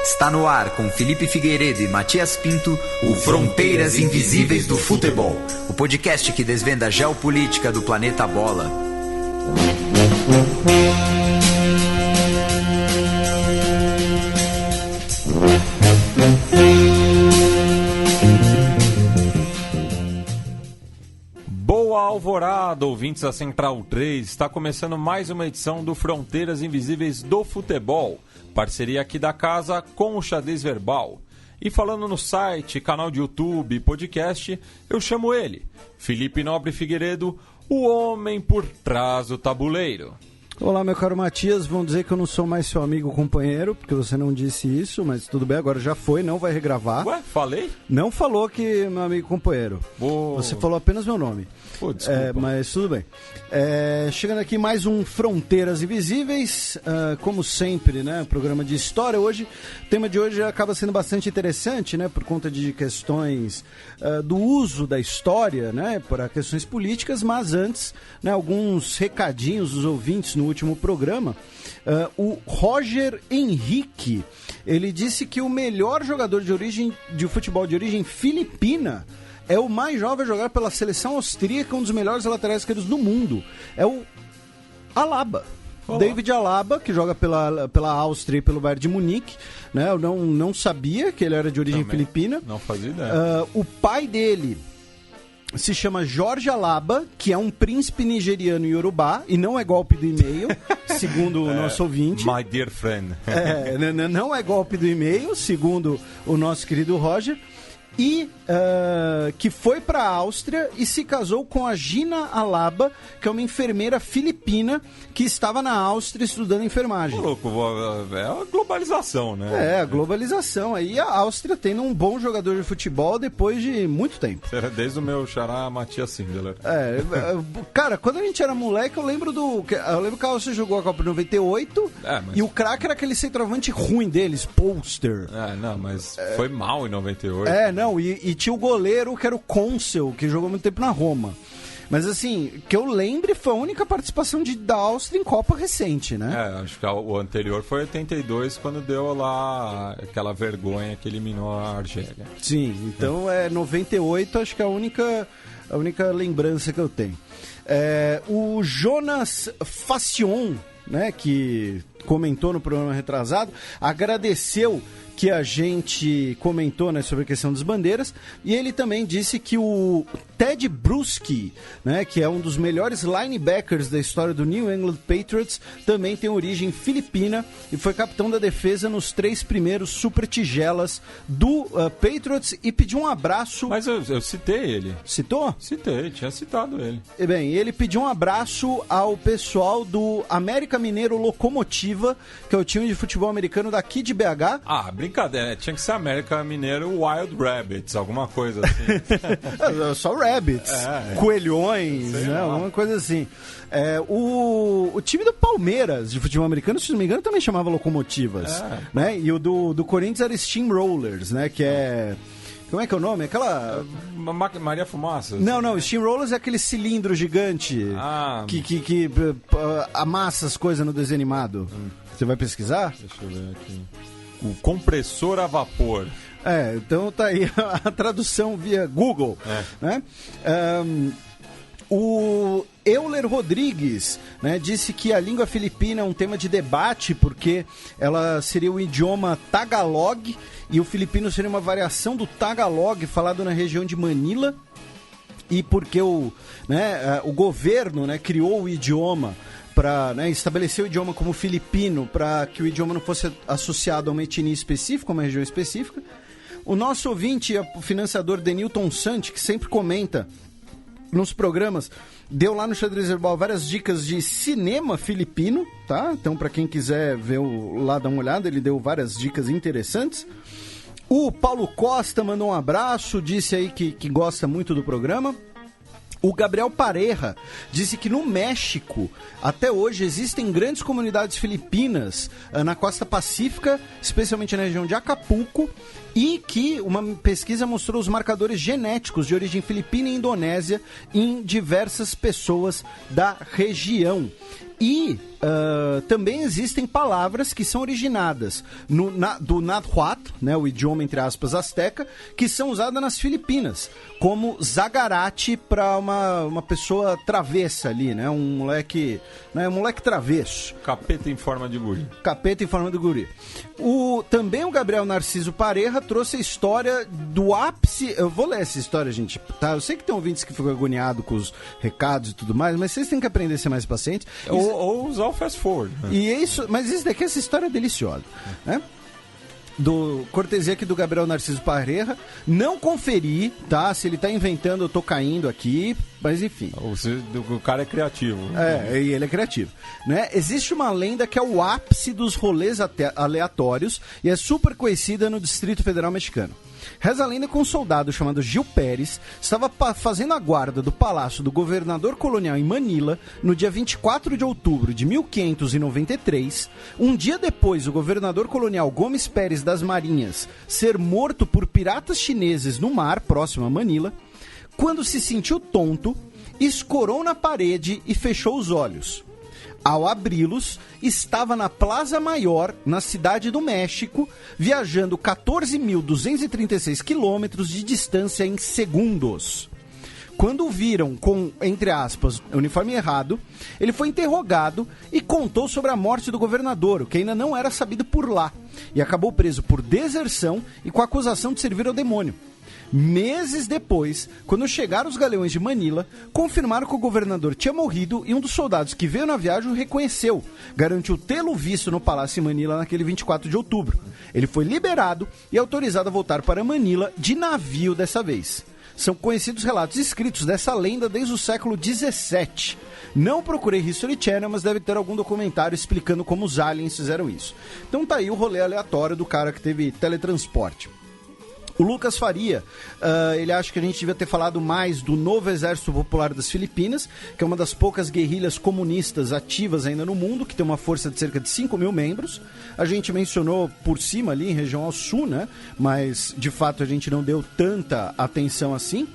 Está no ar com Felipe Figueiredo e Matias Pinto, o Fronteiras Invisíveis do Futebol, o podcast que desvenda a geopolítica do planeta Bola. Boa alvorada, ouvintes da Central 3, está começando mais uma edição do Fronteiras Invisíveis do Futebol, parceria aqui da casa com o Xadrez Verbal. E falando no site, canal de YouTube e podcast, eu chamo ele, Felipe Nobre Figueiredo, o homem por trás do tabuleiro. Olá, meu caro Matias, vão dizer que eu não sou mais seu amigo companheiro, porque você não disse isso, mas tudo bem, agora já foi, não vai regravar. Ué, falei? Não falou que meu amigo companheiro. Você falou apenas meu nome. Desculpa. Mas tudo bem. Chegando aqui mais um Fronteiras Invisíveis, como sempre, né? Programa de história. Hoje, o tema de hoje acaba sendo bastante interessante, né? Por conta de questões do uso da história, né? Para questões políticas, mas antes, né? Alguns recadinhos dos ouvintes no último programa. O Roger Henrique, ele disse que o melhor jogador de futebol de origem filipina é o mais jovem a jogar pela seleção austríaca, um dos melhores laterais esquerdos do mundo. É o Alaba. Olá. David Alaba, que joga pela Áustria e pelo Bayern de Munique. Né? Eu não sabia que ele era de origem filipina. Não fazia ideia. O pai dele se chama Jorge Alaba, que é um príncipe nigeriano em Yorubá, e não é golpe do e-mail, segundo o nosso ouvinte. My dear friend. Não é golpe do e-mail, segundo o nosso querido Roger. E que foi para a Áustria e se casou com a Gina Alaba, que é uma enfermeira filipina que estava na Áustria estudando enfermagem. Louco, é a globalização, né? É, a globalização. Aí a Áustria tendo um bom jogador de futebol depois de muito tempo. Desde o meu xará Matias Sindelar. Cara, quando a gente era moleque, eu lembro que a Áustria jogou a Copa de 98 e o craque era aquele centroavante ruim deles, Polster. Mas foi mal em 98. E tinha o goleiro que era o Consel, que jogou muito tempo na Roma. Mas assim, que eu lembre, foi a única participação da Áustria em Copa recente, né? Acho que o anterior foi 82, quando deu lá aquela vergonha que eliminou a Argélia. Sim, então 98, acho que é a única lembrança que eu tenho. O Jonas Facion, né, que comentou no programa retrasado, agradeceu que a gente comentou, né, sobre a questão das bandeiras, e ele também disse que o Ted Bruschi, né, que é um dos melhores linebackers da história do New England Patriots, também tem origem filipina e foi capitão da defesa nos 3 primeiros super tigelas do Patriots, e pediu um abraço. Mas eu citei ele. Citou? Citei, tinha citado ele. E bem, ele pediu um abraço ao pessoal do América Mineiro Locomotiva, que é o time de futebol americano daqui de BH. Brincadeira, tinha que ser América Mineiro Wild Rabbits, alguma coisa assim. Só Rabbits, coelhões, né? Alguma coisa assim. O time do Palmeiras de futebol americano, se não me engano, também chamava Locomotivas, né? E o do Corinthians era Steamrollers, né? Que é... Como é que é o nome? Aquela... Maria Fumaça. Não, Steamrollers é aquele cilindro gigante que amassa as coisas no desenho animado. Você vai pesquisar? Deixa eu ver aqui. O compressor a vapor. Então tá aí a tradução via Google. Né? O Euler Rodrigues, né, disse que a língua filipina é um tema de debate porque ela seria o idioma Tagalog e o filipino seria uma variação do Tagalog falado na região de Manila, e porque o governo, né, criou o idioma para, né, estabelecer o idioma como filipino para que o idioma não fosse associado a uma etnia específica, a uma região específica. O nosso ouvinte, o financiador Denilton Sante, que sempre comenta nos programas, deu lá no Xadrez Verbal várias dicas de cinema filipino, tá? Então, para quem quiser ver lá, dar uma olhada, ele deu várias dicas interessantes. O Paulo Costa mandou um abraço, disse aí que gosta muito do programa. O Gabriel Pareja disse que no México, até hoje, existem grandes comunidades filipinas na costa pacífica, especialmente na região de Acapulco, e que uma pesquisa mostrou os marcadores genéticos de origem filipina e indonésia em diversas pessoas da região. E também existem palavras que são originadas do Náhuatl, né, o idioma, entre aspas, asteca, que são usadas nas Filipinas, como zagarate para uma pessoa travessa ali, né, um moleque travesso. Capeta em forma de guri. Capeta em forma de guri. Também o Gabriel Narciso Pareja trouxe a história do ápice... Eu vou ler essa história, gente, tá? Eu sei que tem ouvintes que ficam agoniados com os recados e tudo mais, mas vocês têm que aprender a ser mais pacientes. Ou usar o fast forward. E é isso, mas isso daqui, essa história é deliciosa, né? Do cortesia aqui do Gabriel Narciso Pareja. Não conferi, tá? Se ele tá inventando, eu tô caindo aqui, mas enfim. O cara é criativo. E ele é criativo, né? Existe uma lenda que é o ápice dos rolês aleatórios e é super conhecida no Distrito Federal Mexicano. Reza a lenda que um soldado chamado Gil Pérez estava fazendo a guarda do palácio do governador colonial em Manila no dia 24 de outubro de 1593. Um dia depois, o governador colonial Gomes Pérez das Marinhas ser morto por piratas chineses no mar próximo a Manila. Quando se sentiu tonto, escorou na parede e fechou os olhos. Ao abri-los, estava na Plaza Maior, na Cidade do México, viajando 14.236 quilômetros de distância em segundos. Quando o viram com, entre aspas, o uniforme errado, ele foi interrogado e contou sobre a morte do governador, o que ainda não era sabido por lá, e acabou preso por deserção e com a acusação de servir ao demônio. Meses depois, quando chegaram os galeões de Manila, confirmaram que o governador tinha morrido e um dos soldados que veio na viagem o reconheceu, garantiu tê-lo visto no palácio em Manila naquele 24 de outubro. Ele foi liberado e autorizado a voltar para Manila de navio dessa vez. São conhecidos relatos escritos dessa lenda desde o século XVII. Não procurei History Channel, mas deve ter algum documentário explicando como os aliens fizeram isso. Então tá aí o rolê aleatório do cara que teve teletransporte. O Lucas Faria, ele acha que a gente devia ter falado mais do novo Exército Popular das Filipinas, que é uma das poucas guerrilhas comunistas ativas ainda no mundo, que tem uma força de cerca de 5 mil membros. A gente mencionou por cima ali, em região ao sul, né? Mas, de fato, a gente não deu tanta atenção assim.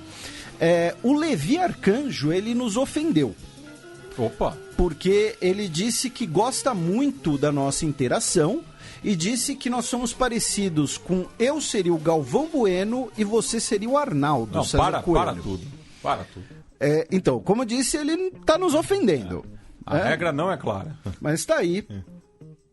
O Levi Arcanjo, ele nos ofendeu. Opa! Porque ele disse que gosta muito da nossa interação, e disse que nós somos parecidos com eu seria o Galvão Bueno e você seria o Arnaldo. Não, para tudo. Então, como eu disse, ele está nos ofendendo. A regra não é clara. Mas está aí.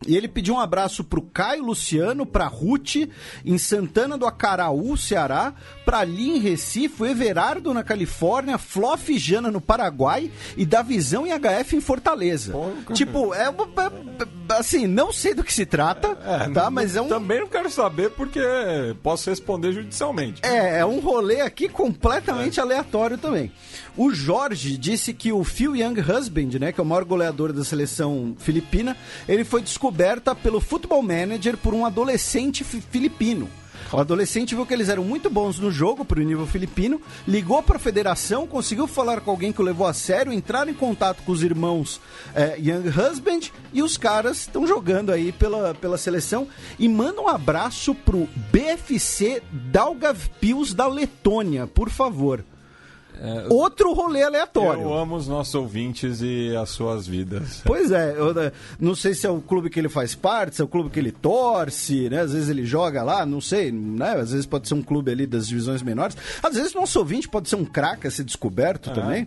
E ele pediu um abraço pro Caio Luciano, pra Ruth, em Santana do Acaraú, Ceará, pra Ali em Recife, o Everardo na Califórnia, Flof e Jana no Paraguai e Davizão e HF em Fortaleza. Tipo, assim, não sei do que se trata, tá? Mas é um... Também não quero saber porque posso responder judicialmente. É um rolê aqui completamente aleatório também. O Jorge disse que o Phil Young Husband, né, que é o maior goleador da seleção filipina, ele foi descoberta pelo Football Manager por um adolescente filipino. O adolescente viu que eles eram muito bons no jogo pro nível filipino, ligou para a federação, conseguiu falar com alguém que o levou a sério, entraram em contato com os irmãos Young Husband e os caras estão jogando aí pela seleção. E manda um abraço pro BFC Daugavpils da Letônia, por favor. Outro rolê aleatório. Eu amo os nossos ouvintes e as suas vidas. Pois é, eu não sei se é o clube que ele faz parte, se é o clube que ele torce, né? Às vezes ele joga lá, não sei, né? Às vezes pode ser um clube ali das divisões menores. Às vezes o nosso ouvinte pode ser um craque a ser descoberto também,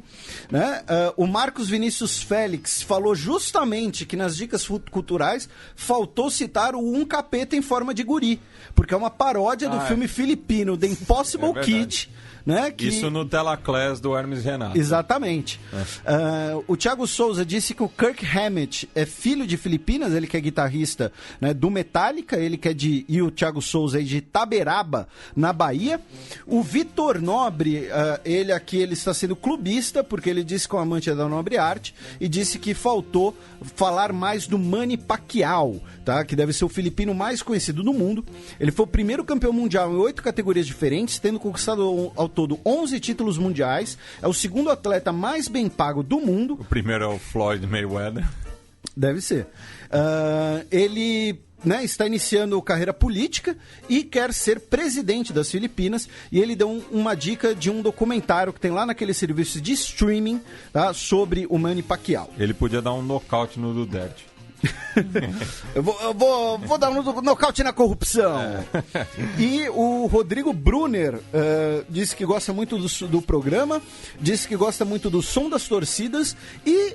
né? O Marcos Vinícius Félix falou justamente que nas dicas culturais faltou citar o Um Capeta em Forma de Guri, porque é uma paródia do filme filipino The Impossible Kid. Né, que... Isso no Telaclass do Hermes Renato. Exatamente. O Thiago Souza disse que o Kirk Hammett é filho de Filipinas, ele que é guitarrista, né, do Metallica, e o Thiago Souza é de Taberaba, na Bahia. O Vitor Nobre, ele está sendo clubista, porque ele disse que é um amante da nobre arte, e disse que faltou falar mais do Manny Pacquiao, tá, que deve ser o filipino mais conhecido do mundo. Ele foi o primeiro campeão mundial em 8 categorias diferentes, tendo conquistado ao todo 11 títulos mundiais. É o segundo atleta mais bem pago do mundo. O primeiro é o Floyd Mayweather. Deve ser. Ele né, está iniciando carreira política e quer ser presidente das Filipinas, e ele deu uma dica de um documentário que tem lá naquele serviço de streaming, tá, sobre o Manny Pacquiao. Ele podia dar um nocaute no Duderte. eu vou dar um nocaute na corrupção. E o Rodrigo Brunner disse que gosta muito do programa, disse que gosta muito do som das torcidas, e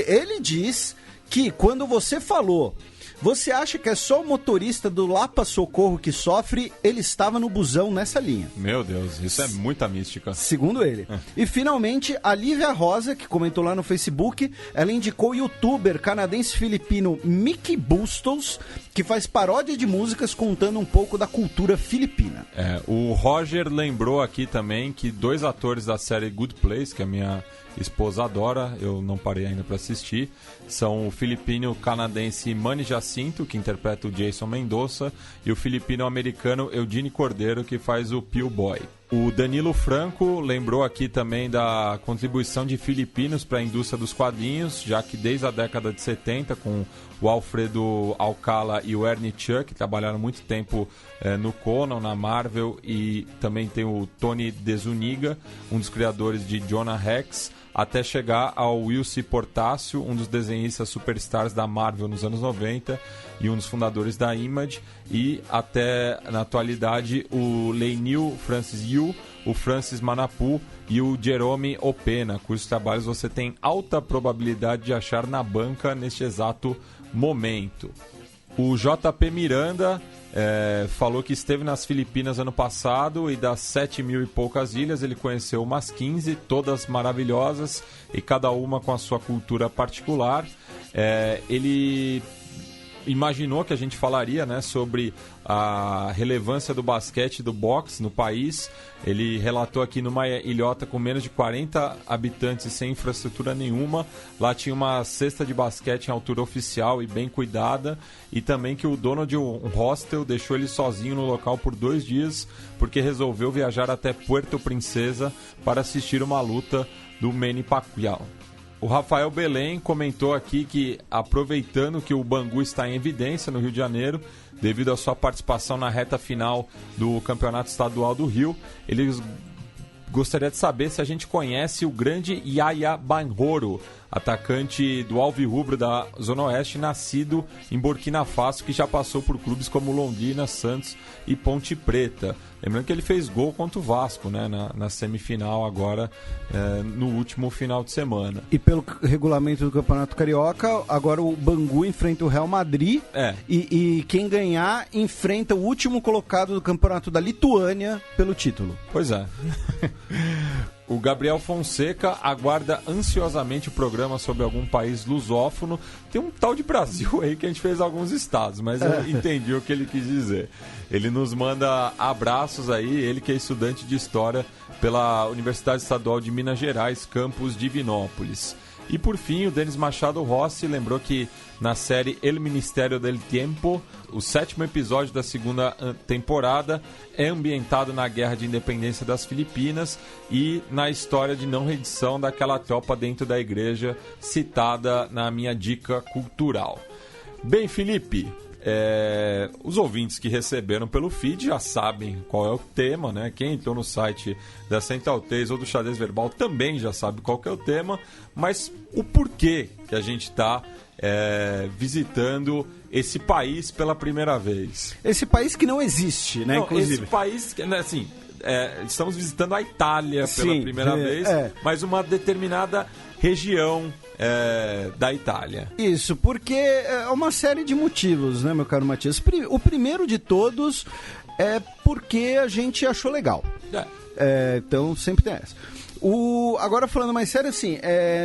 ele diz que quando você falou: você acha que é só o motorista do Lapa Socorro que sofre? Ele estava no busão nessa linha. Meu Deus, isso é muita mística. Segundo ele. E finalmente, a Lívia Rosa, que comentou lá no Facebook, ela indicou o youtuber canadense-filipino Mickey Bustos, que faz paródia de músicas contando um pouco da cultura filipina. O Roger lembrou aqui também que 2 atores da série Good Place, que a minha esposa adora, eu não parei ainda para assistir, são o filipino-canadense Manny Jacinto, que interpreta o Jason Mendoza, e o filipino-americano Eugene Cordeiro, que faz o Pio Boy. O Danilo Franco lembrou aqui também da contribuição de filipinos para a indústria dos quadrinhos, já que desde a década de 70, com o Alfredo Alcala e o Ernie Chua, que trabalharam muito tempo no Conan, na Marvel, e também tem o Tony DeZuniga, um dos criadores de Jonah Rex, até chegar ao Wilcy Portácio, um dos desenhistas superstars da Marvel nos anos 90 e um dos fundadores da Image, e até na atualidade o Leinil Francis Yu, o Francis Manapu e o Jerome Opena, cujos trabalhos você tem alta probabilidade de achar na banca neste exato momento. O JP Miranda falou que esteve nas Filipinas ano passado e das 7.000 e poucas ilhas ele conheceu umas 15, todas maravilhosas e cada uma com a sua cultura particular. Ele imaginou que a gente falaria, né, sobre a relevância do basquete e do boxe no país. Ele relatou aqui numa ilhota com menos de 40 habitantes e sem infraestrutura nenhuma. Lá tinha uma cesta de basquete em altura oficial e bem cuidada. E também que o dono de um hostel deixou ele sozinho no local por 2 dias, porque resolveu viajar até Puerto Princesa para assistir uma luta do Manny Pacquiao. O Rafael Belém comentou aqui que, aproveitando que o Bangu está em evidência no Rio de Janeiro, devido à sua participação na reta final do Campeonato Estadual do Rio, ele gostaria de saber se a gente conhece o grande Yaya Banhoro, atacante do Alvirrubro da Zona Oeste, nascido em Burkina Faso, que já passou por clubes como Londrina, Santos e Ponte Preta. Lembrando que ele fez gol contra o Vasco, né, na semifinal agora, no último final de semana. E pelo regulamento do Campeonato Carioca, agora o Bangu enfrenta o Real Madrid e quem ganhar enfrenta o último colocado do Campeonato da Lituânia pelo título. Pois é. O Gabriel Fonseca aguarda ansiosamente o programa sobre algum país lusófono. Tem um tal de Brasil aí que a gente fez alguns estados, mas eu entendi o que ele quis dizer. Ele nos manda abraços aí, ele que é estudante de História pela Universidade Estadual de Minas Gerais, campus Divinópolis. E por fim, o Denis Machado Rossi lembrou que na série El Ministério del Tiempo, o 7º episódio da 2ª temporada é ambientado na Guerra de Independência das Filipinas e na história de não rendição daquela tropa dentro da igreja citada na minha dica cultural. Bem, Felipe, os ouvintes que receberam pelo feed já sabem qual é o tema, né? Quem entrou no site da Central 3 ou do Xadrez Verbal também já sabe qual que é o tema, mas o porquê que a gente está visitando esse país pela primeira vez. Esse país que não existe, né? Não, inclusive. esse país, assim, estamos visitando a Itália pela primeira vez, mas uma determinada região da Itália. Isso, porque é uma série de motivos, né, meu caro Matias? O primeiro de todos é porque a gente achou legal. Então, sempre tem essa. Agora, falando mais sério, assim,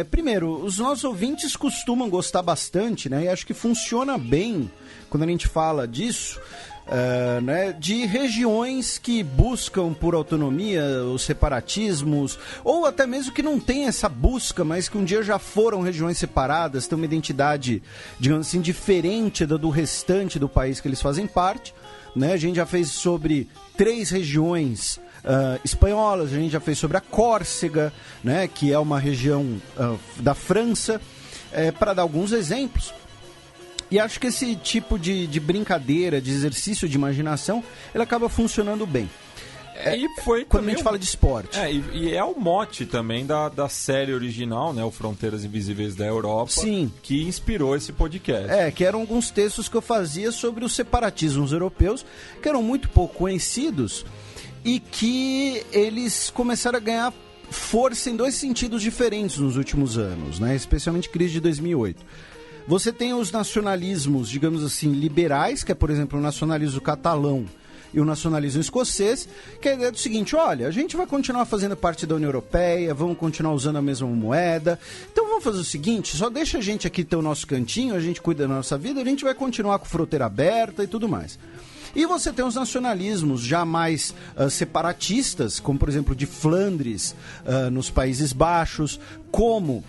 primeiro, os nossos ouvintes costumam gostar bastante, né? E acho que funciona bem quando a gente fala disso, né, de regiões que buscam por autonomia, os separatismos, ou até mesmo que não tem essa busca, mas que um dia já foram regiões separadas, têm uma identidade, digamos assim, diferente do restante do país que eles fazem parte, né? A gente já fez sobre 3 regiões espanholas, a gente já fez sobre a Córcega, né, que é uma região da França, para dar alguns exemplos. E acho que esse tipo de brincadeira, de exercício de imaginação, ele acaba funcionando bem. E foi quando a gente fala de esporte. E é o mote também da série original, né? O Fronteiras Invisíveis da Europa. Sim. Que inspirou esse podcast. Que eram alguns textos que eu fazia sobre os separatismos europeus, que eram muito pouco conhecidos e que eles começaram a ganhar força em 2 sentidos diferentes nos últimos anos, né? Especialmente crise de 2008. Você tem os nacionalismos, digamos assim, liberais, que é, por exemplo, o nacionalismo catalão e o nacionalismo escocês, que é a ideia do seguinte: olha, a gente vai continuar fazendo parte da União Europeia, vamos continuar usando a mesma moeda, então vamos fazer o seguinte, só deixa a gente aqui ter o nosso cantinho, a gente cuida da nossa vida, a gente vai continuar com fronteira aberta e tudo mais. E você tem os nacionalismos já mais separatistas, como por exemplo de Flandres, nos Países Baixos, como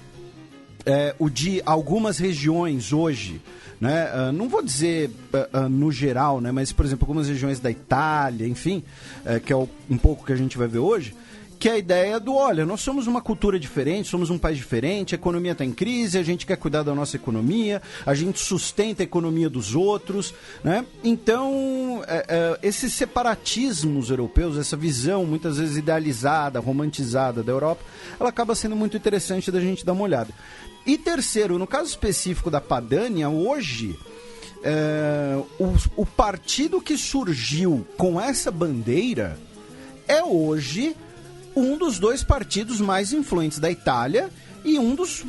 o de algumas regiões hoje, né? Não vou dizer no geral, né? Mas, por exemplo, algumas regiões da Itália, enfim, que é um pouco que a gente vai ver hoje, que é a ideia do, olha, nós somos uma cultura diferente, somos um país diferente, a economia está em crise, a gente quer cuidar da nossa economia, a gente sustenta a economia dos outros, né? Então, esses separatismos europeus, essa visão muitas vezes idealizada, romantizada da Europa, ela acaba sendo muito interessante da gente dar uma olhada. E terceiro, no caso específico da Padania, hoje, o partido que surgiu com essa bandeira é hoje um dos 2 partidos mais influentes da Itália e um dos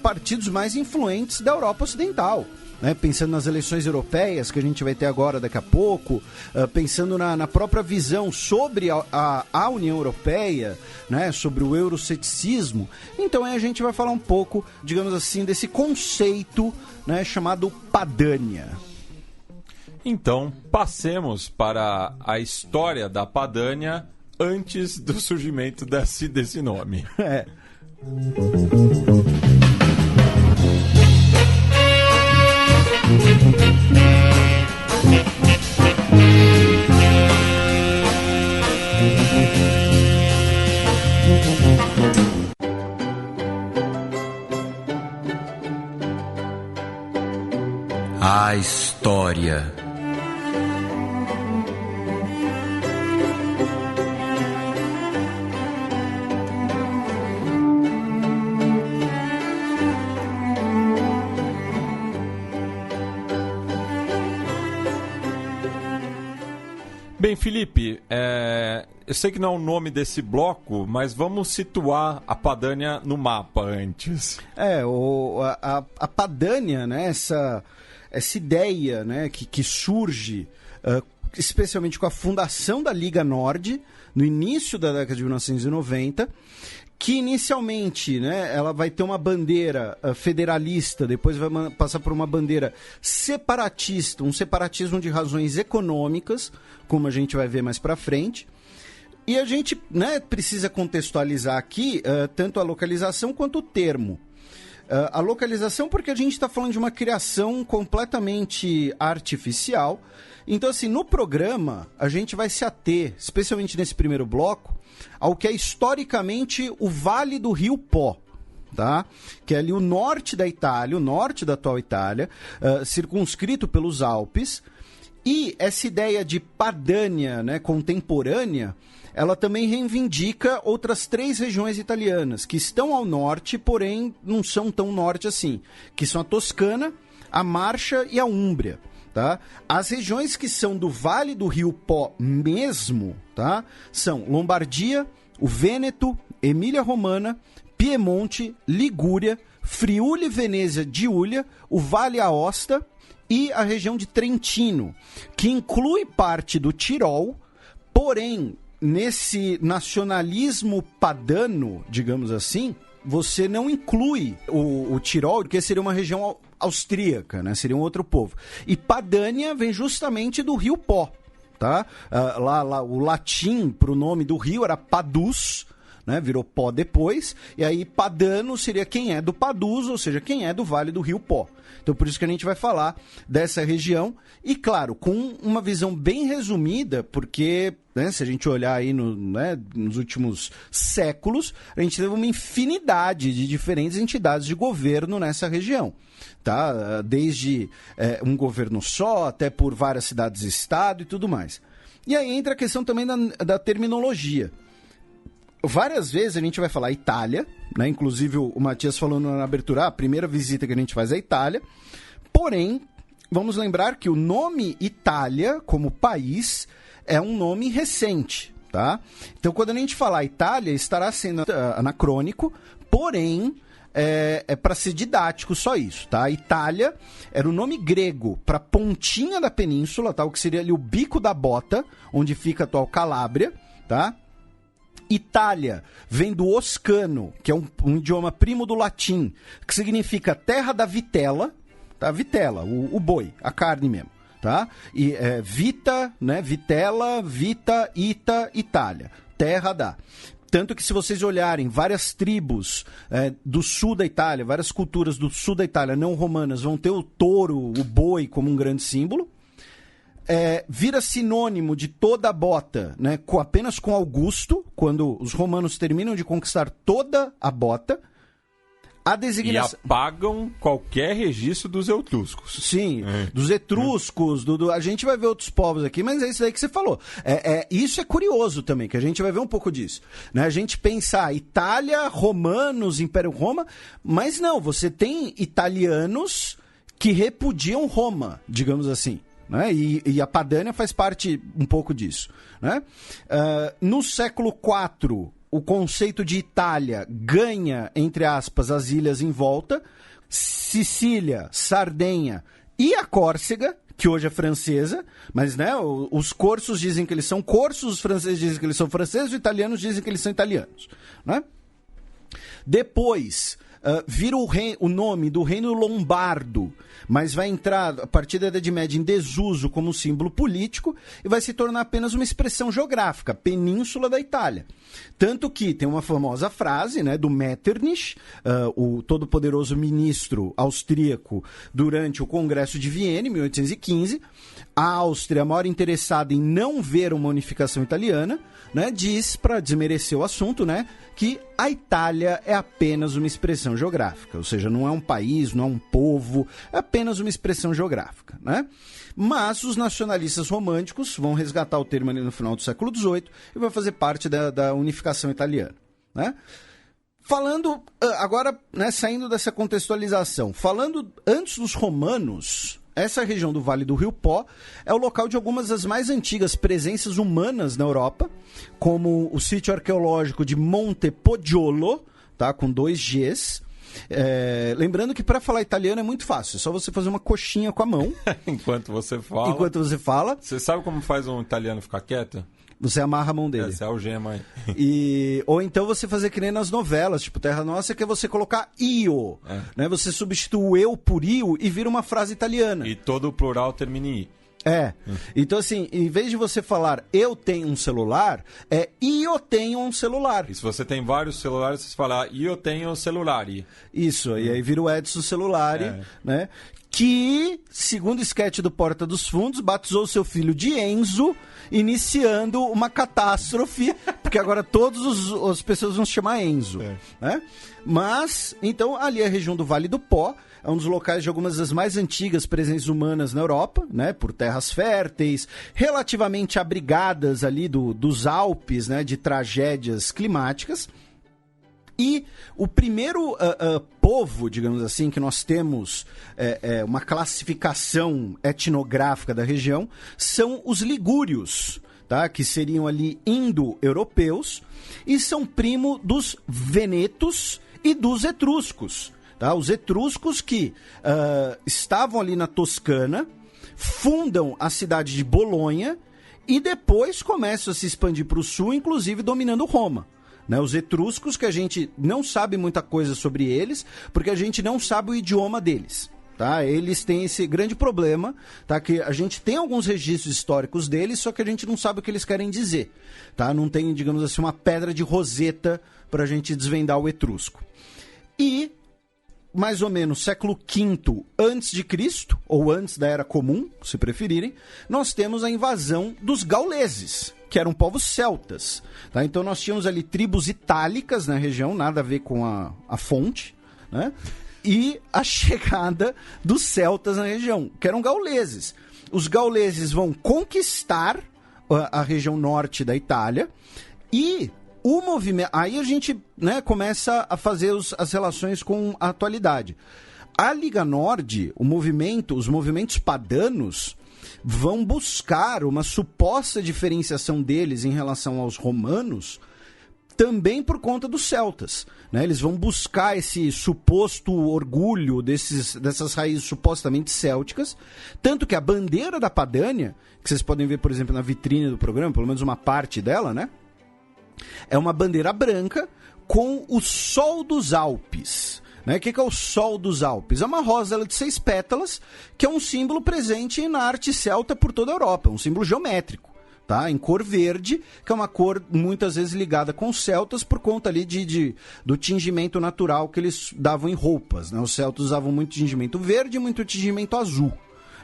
partidos mais influentes da Europa Ocidental. Né? Pensando nas eleições europeias que a gente vai ter agora daqui a pouco, pensando na própria visão sobre a União Europeia, né? Sobre o euroceticismo. Então aí a gente vai falar um pouco, digamos assim, desse conceito, né? Chamado Padania. Então, passemos para a história da Padania antes do surgimento desse nome. A história. Bem, Felipe, eu sei que não é o nome desse bloco, mas vamos situar a Padania no mapa antes. A Padania, né, essa ideia, né, que surge especialmente com a fundação da Liga Nord, no início da década de 1990, que inicialmente, né, ela vai ter uma bandeira federalista, depois vai passar por uma bandeira separatista, um separatismo de razões econômicas, como a gente vai ver mais para frente. E a gente, né, precisa contextualizar aqui tanto a localização quanto o termo. A localização porque a gente está falando de uma criação completamente artificial. Então, assim, no programa, a gente vai se ater, especialmente nesse primeiro bloco, ao que é historicamente o Vale do Rio Pó, tá? Que é ali o norte da Itália, o norte da atual Itália, circunscrito pelos Alpes. E essa ideia de Padania, né, contemporânea, ela também reivindica outras 3 regiões italianas, que estão ao norte, porém não são tão norte assim, que são a Toscana, a Marcha e a Úmbria. Tá? As regiões que são do Vale do Rio Pó mesmo, tá? São Lombardia, o Vêneto, Emília-Romana, Piemonte, Ligúria, Friuli e Venezia Giulia, o Vale Aosta e a região de Trentino, que inclui parte do Tirol, porém, nesse nacionalismo padano, digamos assim, você não inclui o Tirol, porque seria uma região austríaca, né? Seria um outro povo. E Padania vem justamente do Rio Pó, tá? Lá, o latim para o nome do rio era Padus, né? Virou Pó depois, e aí Padano seria quem é do Padus, ou seja, quem é do Vale do Rio Pó. Então por isso que a gente vai falar dessa região, e claro, com uma visão bem resumida, porque, né, se a gente olhar aí nos últimos séculos, a gente teve uma infinidade de diferentes entidades de governo nessa região. Tá? Desde um governo só, até por várias cidades-estado e tudo mais. E aí entra a questão também da terminologia. Várias vezes a gente vai falar Itália, né? Inclusive o Matias falou na abertura, a primeira visita que a gente faz é a Itália. Porém, vamos lembrar que o nome Itália, como país, é um nome recente, tá? Então, quando a gente falar Itália, estará sendo anacrônico, porém, é para ser didático só isso, tá? Itália era o nome grego para pontinha da península, tá? O que seria ali o bico da bota, onde fica a atual Calábria, tá? Itália vem do oscano, que é um idioma primo do latim, que significa terra da vitela, tá? Vitela, o boi, a carne mesmo, tá? E vita, né? Vitela, vita, ita, Itália, terra da. Tanto que se vocês olharem várias tribos do sul da Itália, várias culturas do sul da Itália não romanas vão ter o touro, o boi como um grande símbolo. Vira sinônimo de toda a bota, né, apenas com Augusto, quando os romanos terminam de conquistar toda a bota. A designação... E apagam qualquer registro dos etruscos. Sim, dos etruscos, a gente vai ver outros povos aqui, mas é isso aí que você falou. Isso é curioso também, que a gente vai ver um pouco disso. Né? A gente pensar Itália, romanos, Império Roma, mas não, você tem italianos que repudiam Roma, digamos assim. Né? E a Padânia faz parte um pouco disso. Né? No século IV, o conceito de Itália ganha, entre aspas, as ilhas em volta, Sicília, Sardenha e a Córcega, que hoje é francesa, mas né, os corsos dizem que eles são corsos, os franceses dizem que eles são franceses, os italianos dizem que eles são italianos. Né? Depois... vira o nome do reino lombardo, mas vai entrar, a partir da Idade Média, em desuso como símbolo político e vai se tornar apenas uma expressão geográfica, Península da Itália. Tanto que tem uma famosa frase, né, do Metternich, o todo-poderoso ministro austríaco, durante o Congresso de Viena, em 1815, a Áustria, a maior interessada em não ver uma unificação italiana, né, diz, para desmerecer o assunto, né, que a Itália é apenas uma expressão geográfica, ou seja, não é um país, não é um povo, é apenas uma expressão geográfica, né? Mas os nacionalistas românticos vão resgatar o termo ali no final do século XVIII e vai fazer parte da unificação italiana, né? Falando agora, né, saindo dessa contextualização, falando antes dos romanos, essa região do Vale do Rio Pó é o local de algumas das mais antigas presenças humanas na Europa, como o sítio arqueológico de Monte Poggiolo, tá, com 2 Gs. Lembrando que para falar italiano é muito fácil, é só você fazer uma coxinha com a mão. Enquanto você fala. Você sabe como faz um italiano ficar quieto? Você amarra a mão dele. Essa é a algema aí. Ou então você fazer que nem nas novelas, tipo Terra Nossa, que é você colocar io. Né? Você substitui o eu por io e vira uma frase italiana. E todo o plural termina em i. Então assim, em vez de você falar eu tenho um celular, io tenho um celular. E se você tem vários celulares, você fala io tenho celulari. Isso, e aí vira o Edson Celulari, né? Que, segundo o esquete do Porta dos Fundos, batizou seu filho de Enzo, iniciando uma catástrofe, porque agora todas as pessoas vão se chamar Enzo. Né? Mas, então, ali é a região do Vale do Pó, é um dos locais de algumas das mais antigas presenças humanas na Europa, né, por terras férteis, relativamente abrigadas ali dos Alpes, né, de tragédias climáticas. E o primeiro povo, digamos assim, que nós temos uma classificação etnográfica da região, são os ligúrios, tá? Que seriam ali indo-europeus e são primo dos venetos e dos etruscos. Tá? Os etruscos que estavam ali na Toscana, fundam a cidade de Bolonha e depois começam a se expandir para o sul, inclusive dominando Roma. Né, os etruscos, que a gente não sabe muita coisa sobre eles, porque a gente não sabe o idioma deles. tá? Eles têm esse grande problema, tá? Que a gente tem alguns registros históricos deles, só que a gente não sabe o que eles querem dizer, tá? Não tem, digamos assim, uma pedra de Roseta para a gente desvendar o etrusco. E, mais ou menos, século V antes de Cristo, ou antes da Era Comum, se preferirem, nós temos a invasão dos gauleses, que eram povos celtas, tá? Então nós tínhamos ali tribos itálicas na região, nada a ver com a fonte, né? E a chegada dos celtas na região, que eram gauleses. Os gauleses vão conquistar a região norte da Itália e o movimento... Aí a gente, né, começa a fazer as relações com a atualidade. A Liga Nord, os movimentos padanos, vão buscar uma suposta diferenciação deles em relação aos romanos também por conta dos celtas, né? Eles vão buscar esse suposto orgulho dessas raízes supostamente célticas, tanto que a bandeira da Padânia, que vocês podem ver, por exemplo, na vitrine do programa, pelo menos uma parte dela, né? É uma bandeira branca com o Sol dos Alpes. Né? O que é o Sol dos Alpes? É uma rosa de 6 pétalas, que é um símbolo presente na arte celta por toda a Europa, um símbolo geométrico. Tá? Em cor verde, que é uma cor muitas vezes ligada com os celtas por conta ali do tingimento natural que eles davam em roupas. Né? Os celtas usavam muito tingimento verde e muito tingimento azul.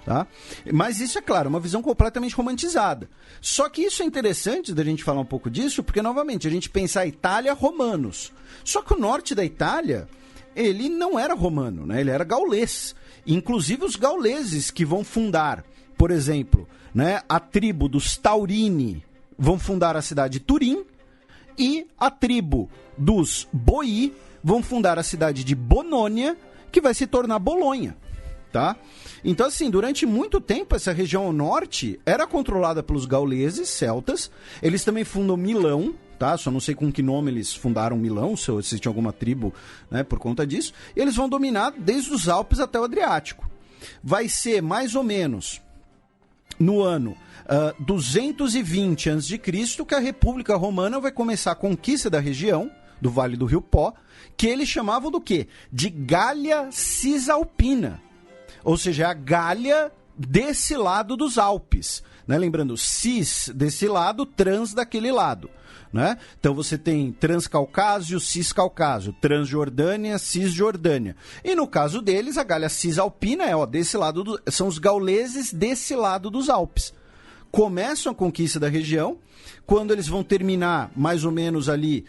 Tá? Mas isso é claro, uma visão completamente romantizada. Só que isso é interessante da gente falar um pouco disso, porque novamente a gente pensa a Itália, romanos. Só que o norte da Itália, ele não era romano, né? Ele era gaulês. Inclusive os gauleses que vão fundar, por exemplo, né, a tribo dos Taurini vão fundar a cidade de Turim e a tribo dos Boii vão fundar a cidade de Bonônia, que vai se tornar Bolonha. Tá? Então, assim, durante muito tempo, essa região ao norte era controlada pelos gauleses, celtas. Eles também fundam Milão, tá? Só não sei com que nome eles fundaram Milão, se tinha alguma tribo, né, por conta disso. E eles vão dominar desde os Alpes até o Adriático. Vai ser mais ou menos no ano 220 a.C. que a República Romana vai começar a conquista da região, do Vale do Rio Pó, que eles chamavam do quê? De Gália Cisalpina. Ou seja, a Gália desse lado dos Alpes. Né? Lembrando, cis desse lado, trans daquele lado. Né? Então você tem Transcaucásio, Ciscaucásio, Transjordânia, Cisjordânia. E no caso deles, a Gália Cisalpina desse lado são os gauleses desse lado dos Alpes. Começam a conquista da região, quando eles vão terminar mais ou menos ali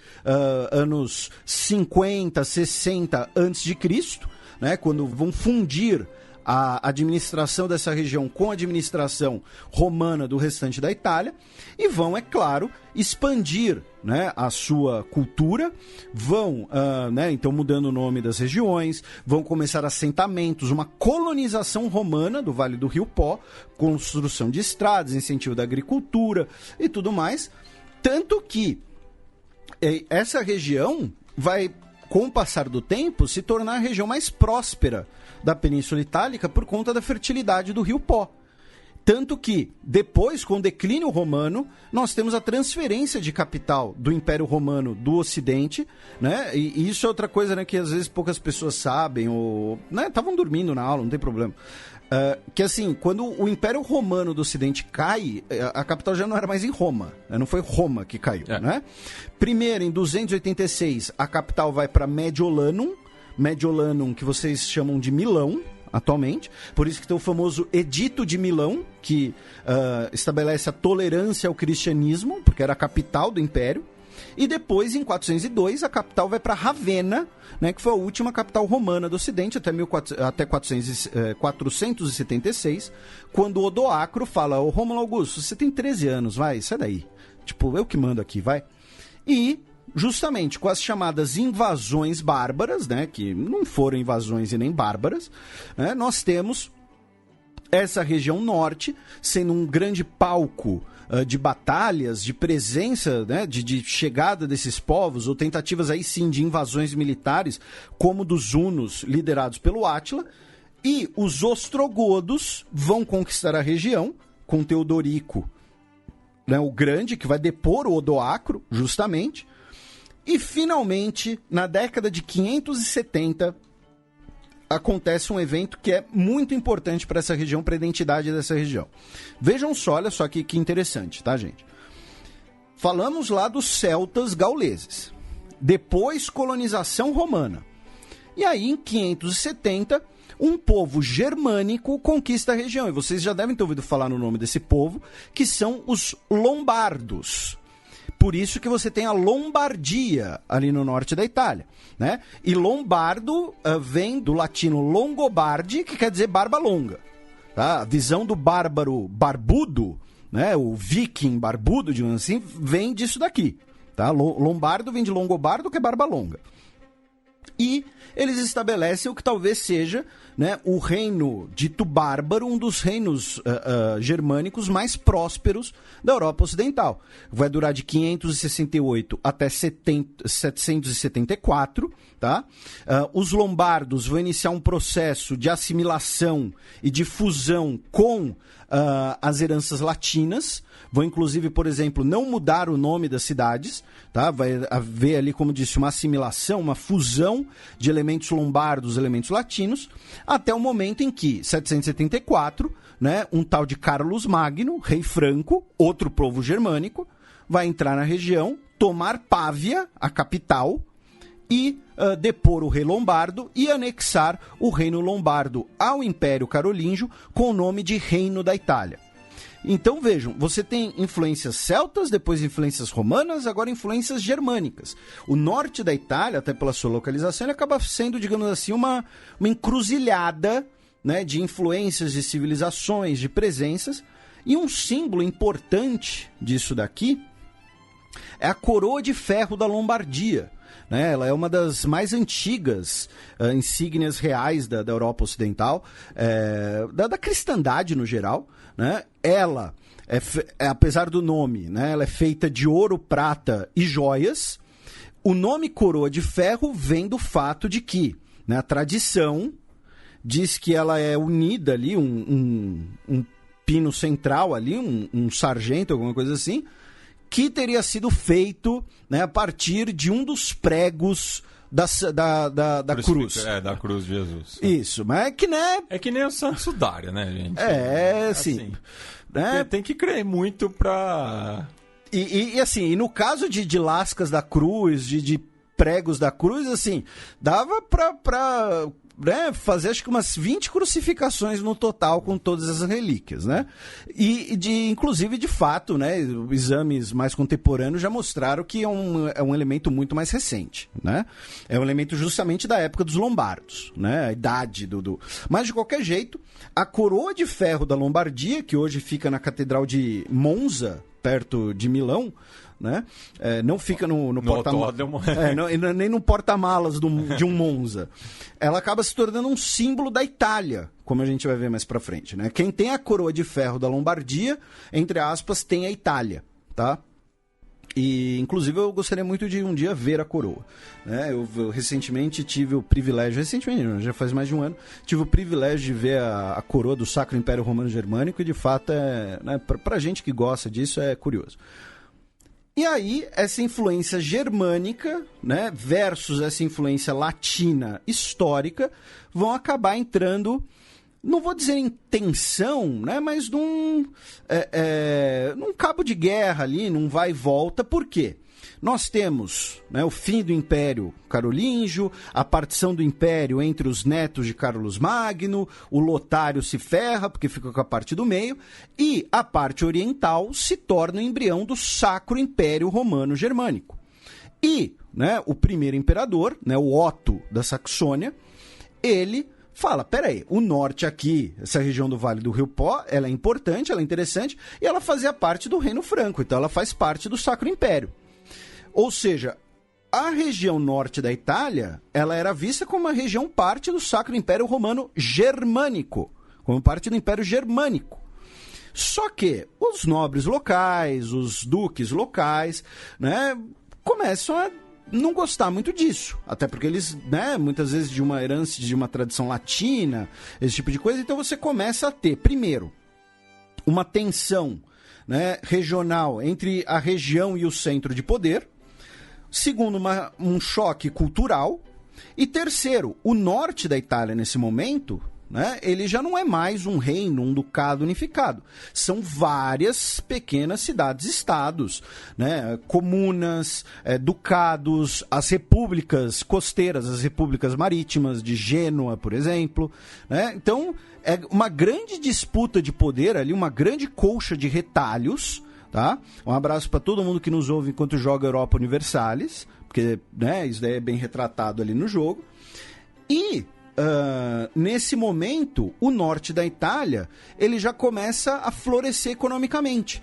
anos 50, 60 a.C., né? Quando vão fundir a administração dessa região com a administração romana do restante da Itália, e vão, é claro, expandir, né, a sua cultura, vão, né, então mudando o nome das regiões, vão começar assentamentos, uma colonização romana do Vale do Rio Pó, construção de estradas, incentivo da agricultura e tudo mais, tanto que essa região vai, com o passar do tempo, se tornar a região mais próspera da Península Itálica por conta da fertilidade do Rio Pó. Tanto que, depois, com o declínio romano, nós temos a transferência de capital do Império Romano do Ocidente, né? E isso é outra coisa, né, que às vezes poucas pessoas sabem, ou estavam dormindo na aula, não tem problema. Que assim, quando o Império Romano do Ocidente cai, a capital já não era mais em Roma, né? Não foi Roma que caiu, né? Primeiro, em 286, a capital vai para Mediolanum, que vocês chamam de Milão, atualmente, por isso que tem o famoso Edito de Milão, que estabelece a tolerância ao cristianismo, porque era a capital do Império. E depois, em 402, a capital vai para Ravenna, né, que foi a última capital romana do Ocidente, até 476, quando Odoacro fala: ô Rômulo Augusto, você tem 13 anos, vai, sai daí. Tipo, eu que mando aqui, vai. E, justamente com as chamadas invasões bárbaras, né, que não foram invasões e nem bárbaras, né, nós temos essa região norte sendo um grande palco de batalhas, de presença, né, de chegada desses povos, ou tentativas aí sim de invasões militares, como dos hunos liderados pelo Átila, e os ostrogodos vão conquistar a região com Teodorico, né, o Grande, que vai depor o Odoacro, justamente, e finalmente, na década de 570, acontece um evento que é muito importante para essa região, para a identidade dessa região. Vejam só, olha só que interessante, tá, gente? Falamos lá dos celtas gauleses. Depois, colonização romana. E aí, em 570, um povo germânico conquista a região. E vocês já devem ter ouvido falar no nome desse povo, que são os lombardos. Por isso que você tem a Lombardia ali no norte da Itália, né? E lombardo vem do latino longobardi, que quer dizer barba longa. Tá? A visão do bárbaro barbudo, né? O viking barbudo, digamos assim, vem disso daqui. Tá? Lombardo vem de longobardo, que é barba longa. E eles estabelecem o que talvez seja, né, o reino dito bárbaro, um dos reinos germânicos mais prósperos da Europa Ocidental. Vai durar de 568 até 774, tá? Os lombardos vão iniciar um processo de assimilação e de fusão com as heranças latinas. Vão, inclusive, por exemplo, não mudar o nome das cidades, tá? Vai haver ali, como disse, uma assimilação, uma fusão de elementos lombardos, elementos latinos, até o momento em que, 774, né, um tal de Carlos Magno, rei franco, outro povo germânico, vai entrar na região, tomar Pávia, a capital, e depor o rei lombardo e anexar o reino lombardo ao Império Carolíngio com o nome de Reino da Itália. Então vejam, você tem influências celtas, depois influências romanas, agora influências germânicas. O norte da Itália, até pela sua localização, ele acaba sendo, digamos assim, uma encruzilhada, né, de influências, de civilizações, de presenças. E um símbolo importante disso daqui é a coroa de ferro da Lombardia. Né? Ela é uma das mais antigas insígnias reais da Europa Ocidental, da cristandade no geral. Né? Ela, apesar do nome, né, ela é feita de ouro, prata e joias. O nome coroa de ferro vem do fato de que, né, a tradição diz que ela é unida ali, um pino central ali, um sargento, alguma coisa assim, que teria sido feito, né, a partir de um dos pregos da cruz. Da cruz de Jesus. Isso, mas é que, né? É que nem o Santo Sudário, né, gente? Sim. Né? Tem que crer muito pra... E assim, e no caso de lascas da cruz, de pregos da cruz, assim, dava pra né, fazer acho que umas 20 crucificações no total com todas as relíquias, né? Inclusive, de fato, né, exames mais contemporâneos já mostraram que é um elemento muito mais recente, né? É um elemento justamente da época dos lombardos, né? A idade do... Mas, de qualquer jeito, a coroa de ferro da Lombardia, que hoje fica na Catedral de Monza, perto de Milão, né? Não fica no porta-malas, nem no porta-malas de um Monza. Ela acaba se tornando um símbolo da Itália, como a gente vai ver mais pra frente, né? Quem tem a coroa de ferro da Lombardia, entre aspas, tem a Itália, tá? E, inclusive, eu gostaria muito de um dia ver a coroa, né? Eu recentemente tive o privilégio, já faz mais de um ano, tive o privilégio de ver a coroa do Sacro Império Romano Germânico e, de fato, né, pra gente que gosta disso, é curioso. E aí, essa influência germânica, né, versus essa influência latina histórica, vão acabar entrando, não vou dizer em tensão, né, mas num cabo de guerra ali, num vai e volta. Por quê? Nós temos, né, o fim do Império Carolíngio, a partição do Império entre os netos de Carlos Magno, o Lotário se ferra porque fica com a parte do meio, e a parte oriental se torna o embrião do Sacro Império Romano Germânico. E, né, o primeiro imperador, né, o Otto da Saxônia, ele fala, peraí, o norte aqui, essa região do Vale do Rio Pó, ela é importante, ela é interessante, e ela fazia parte do Reino Franco, então ela faz parte do Sacro Império. Ou seja, a região norte da Itália, ela era vista como uma região parte do Sacro Império Romano Germânico, como parte do Império Germânico. Só que os nobres locais, os duques locais, né, começam a não gostar muito disso, até porque eles, né, muitas vezes de uma herança, de uma tradição latina, esse tipo de coisa, então você começa a ter, primeiro, uma tensão, né, regional entre a região e o centro de poder. Segundo, um choque cultural, E terceiro, o norte da Itália nesse momento, né, ele já não é mais um reino, um ducado unificado. São várias pequenas cidades-estados, né, comunas, ducados, as repúblicas costeiras, as repúblicas marítimas de Gênua, por exemplo. Né? Então, é uma grande disputa de poder ali, uma grande colcha de retalhos. Tá? Um abraço para todo mundo que nos ouve enquanto joga Europa Universalis, porque, né, isso daí é bem retratado ali no jogo. E nesse momento, o norte da Itália ele já começa a florescer economicamente,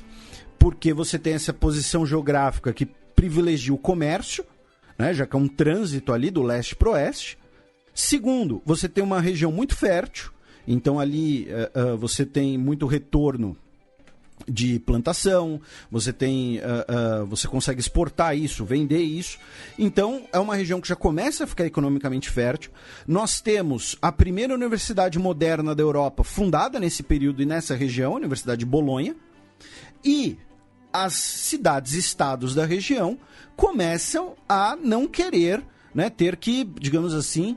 porque você tem essa posição geográfica que privilegia o comércio, né, já que é um trânsito ali do leste para o oeste. Segundo, você tem uma região muito fértil, então ali você tem muito retorno de plantação, você tem, você consegue exportar isso, vender isso. Então, é uma região que já começa a ficar economicamente fértil. Nós temos a primeira universidade moderna da Europa fundada nesse período e nessa região, a Universidade de Bolonha. E as cidades-estados da região começam a não querer, né, ter que, digamos assim,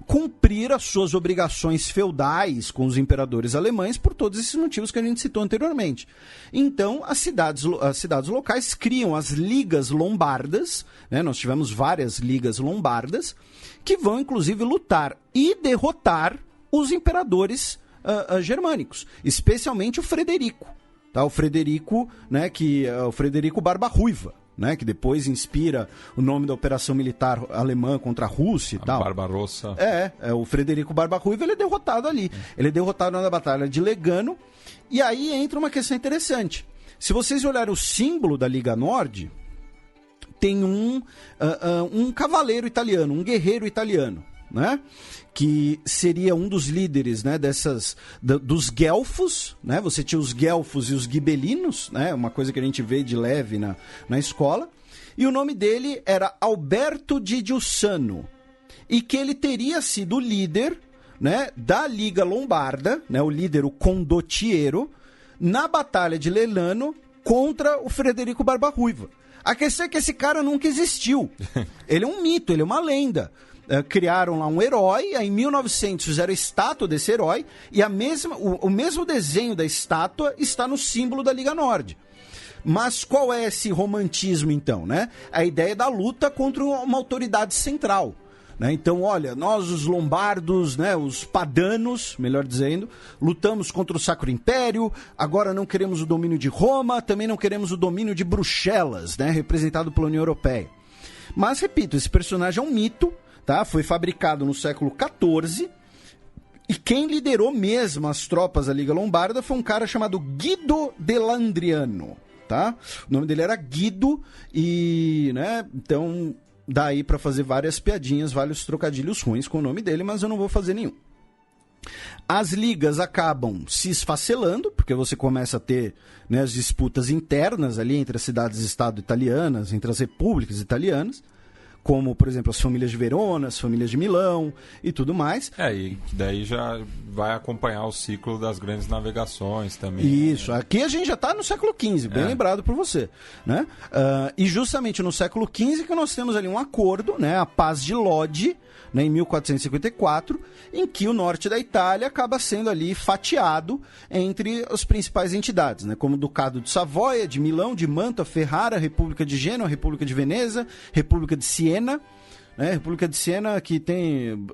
cumprir as suas obrigações feudais com os imperadores alemães por todos esses motivos que a gente citou anteriormente. Então, as cidades locais criam as ligas lombardas, né? Nós tivemos várias ligas lombardas, que vão, inclusive, lutar e derrotar os imperadores germânicos, especialmente o Frederico. Tá? O Frederico, né, o Frederico Barba-Ruiva. Né, que depois inspira o nome da operação militar alemã contra a Rússia e tal. Barbarossa. O Frederico Barba-Ruiva, ele é derrotado ali. Ele é derrotado na Batalha de Legano. E aí entra uma questão interessante. Se vocês olharem o símbolo da Liga Nord, tem um cavaleiro italiano, um guerreiro italiano, né? Que seria um dos líderes, né, dos guelfos, né? Você tinha os guelfos e os gibelinos, né? Uma coisa que a gente vê de leve na escola. E o nome dele era Alberto di Giussano. E que ele teria sido o líder, né, da Liga Lombarda, né, o líder, o condottiero, na Batalha de Lelano contra o Frederico Barba-Ruiva. A questão é que esse cara nunca existiu. Ele é um mito, ele é uma lenda. Criaram lá um herói, aí em 1900 fizeram a estátua desse herói, e o mesmo desenho da estátua está no símbolo da Liga Nord. Mas qual é esse romantismo, então, né? A ideia da luta contra uma autoridade central. Né? Então, olha, nós os lombardos, né, os padanos, melhor dizendo, lutamos contra o Sacro Império, agora não queremos o domínio de Roma, também não queremos o domínio de Bruxelas, né, representado pela União Europeia. Mas, repito, esse personagem é um mito, tá? Foi fabricado no século XIV, e quem liderou mesmo as tropas da Liga Lombarda foi um cara chamado Guido Delandriano, tá? O nome dele era Guido, e, né, então daí para fazer várias piadinhas, vários trocadilhos ruins com o nome dele, mas eu não vou fazer nenhum. As ligas acabam se esfacelando, porque você começa a ter, né, as disputas internas ali entre as cidades-estado italianas, entre as repúblicas italianas, como, por exemplo, as famílias de Verona, as famílias de Milão e tudo mais. E daí já vai acompanhar o ciclo das grandes navegações também. Isso, né? Aqui a gente já está no século XV, bem lembrado por você. Né? E justamente no século XV que nós temos ali um acordo, né, a Paz de Lodi, né, em 1454, em que o norte da Itália acaba sendo ali fatiado entre as principais entidades, né, como o Ducado de Savoia, de Milão, de Mantua, Ferrara, República de Gênua, República de Veneza, República de Siena, né, República de Siena, que tem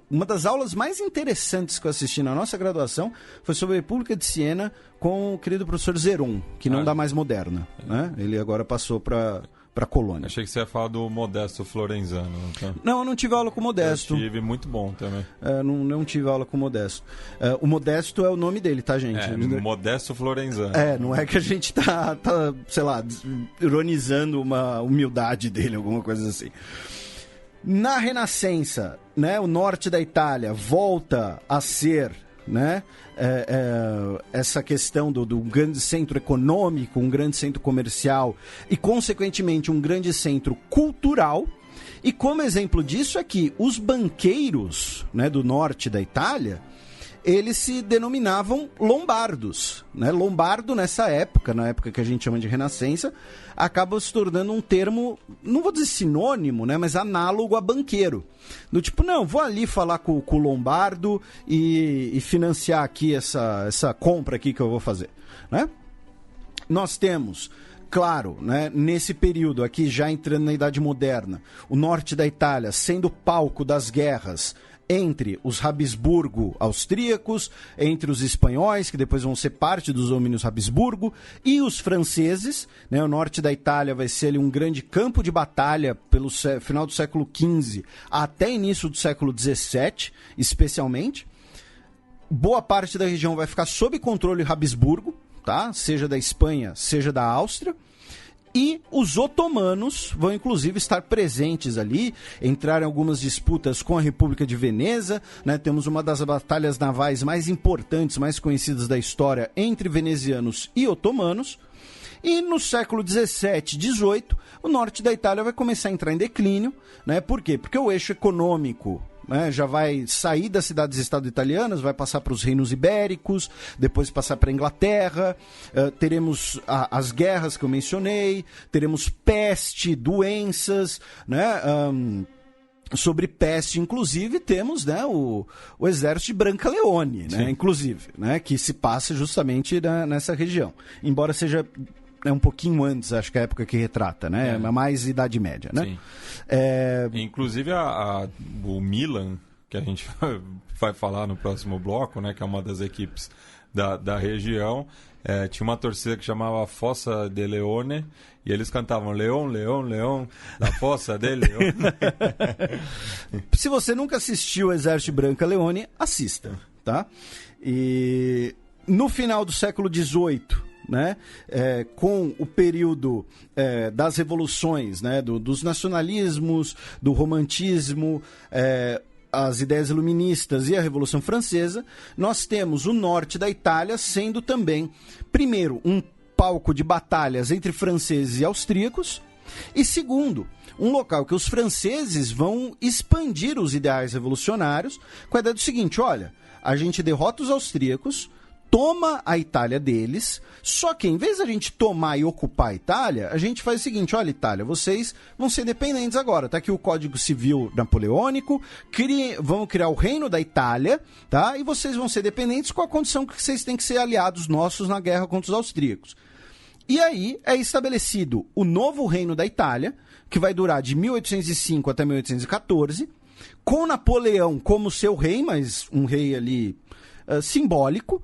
uma das aulas mais interessantes que eu assisti na nossa graduação foi sobre a República de Siena com o querido professor Zeron, que não dá mais moderna, né? Ele agora passou para Colônia. Achei que você ia falar do Modesto Florenzano. Então. Não, eu não tive aula com o Modesto. Eu tive, muito bom também. Não tive aula com o Modesto. O Modesto é o nome dele, tá, gente? Modesto Florenzano. Não é que a gente tá, sei lá, ironizando uma humildade dele, alguma coisa assim. Na Renascença, né, o norte da Itália volta a ser, né, essa questão do grande centro econômico, um grande centro comercial e, consequentemente, um grande centro cultural. E como exemplo disso é que os banqueiros, né, do norte da Itália, eles se denominavam lombardos, né? Lombardo nessa época, na época que a gente chama de Renascença, acaba se tornando um termo, não vou dizer sinônimo, né? Mas análogo a banqueiro. Do tipo, não, vou ali falar com o lombardo e financiar aqui essa compra aqui que eu vou fazer, né? Nós temos... Claro, né, nesse período aqui, já entrando na Idade Moderna, o norte da Itália sendo palco das guerras entre os Habsburgo austríacos, entre os espanhóis, que depois vão ser parte dos domínios Habsburgo, e os franceses, né, o norte da Itália vai ser ali um grande campo de batalha pelo final do século XV até início do século XVII, especialmente. Boa parte da região vai ficar sob controle Habsburgo, tá? Seja da Espanha, seja da Áustria, e os otomanos vão inclusive estar presentes ali, entrar em algumas disputas com a República de Veneza, né? Temos uma das batalhas navais mais importantes, mais conhecidas da história entre venezianos e otomanos, e no século XVII, XVIII, o norte da Itália vai começar a entrar em declínio, né? Por quê? Porque o eixo econômico, né, já vai sair das cidades-estado italianas, vai passar para os reinos ibéricos, depois passar para a Inglaterra, teremos as guerras que eu mencionei, teremos peste, doenças, né, sobre peste, inclusive, temos, né, o exército de Brancaleone, né, inclusive, né, que se passa justamente nessa região, embora seja... um pouquinho antes, acho que é a época que retrata, né? Mais Idade Média, né? Sim. Inclusive o Milan, que a gente vai falar no próximo bloco, né? Que é uma das equipes da região, tinha uma torcida que chamava Fossa de Leone, e eles cantavam Leão, Leão, Leão, da Fossa de Leone. Se você nunca assistiu o Exército Brancaleone, assista, tá? E no final do século XVIII, né, com o período das revoluções, né, dos nacionalismos, do romantismo, as ideias iluministas e a Revolução Francesa, nós temos o norte da Itália sendo também, primeiro, um palco de batalhas entre franceses e austríacos, e segundo, um local que os franceses vão expandir os ideais revolucionários com a ideia do seguinte, olha, a gente derrota os austríacos, toma a Itália deles, só que em vez de a gente tomar e ocupar a Itália, a gente faz o seguinte, olha Itália, vocês vão ser dependentes agora, tá aqui o Código Civil Napoleônico, vão criar o Reino da Itália, tá? E vocês vão ser dependentes com a condição que vocês têm que ser aliados nossos na guerra contra os austríacos. E aí é estabelecido o novo Reino da Itália, que vai durar de 1805 até 1814, com Napoleão como seu rei, mas um rei ali simbólico,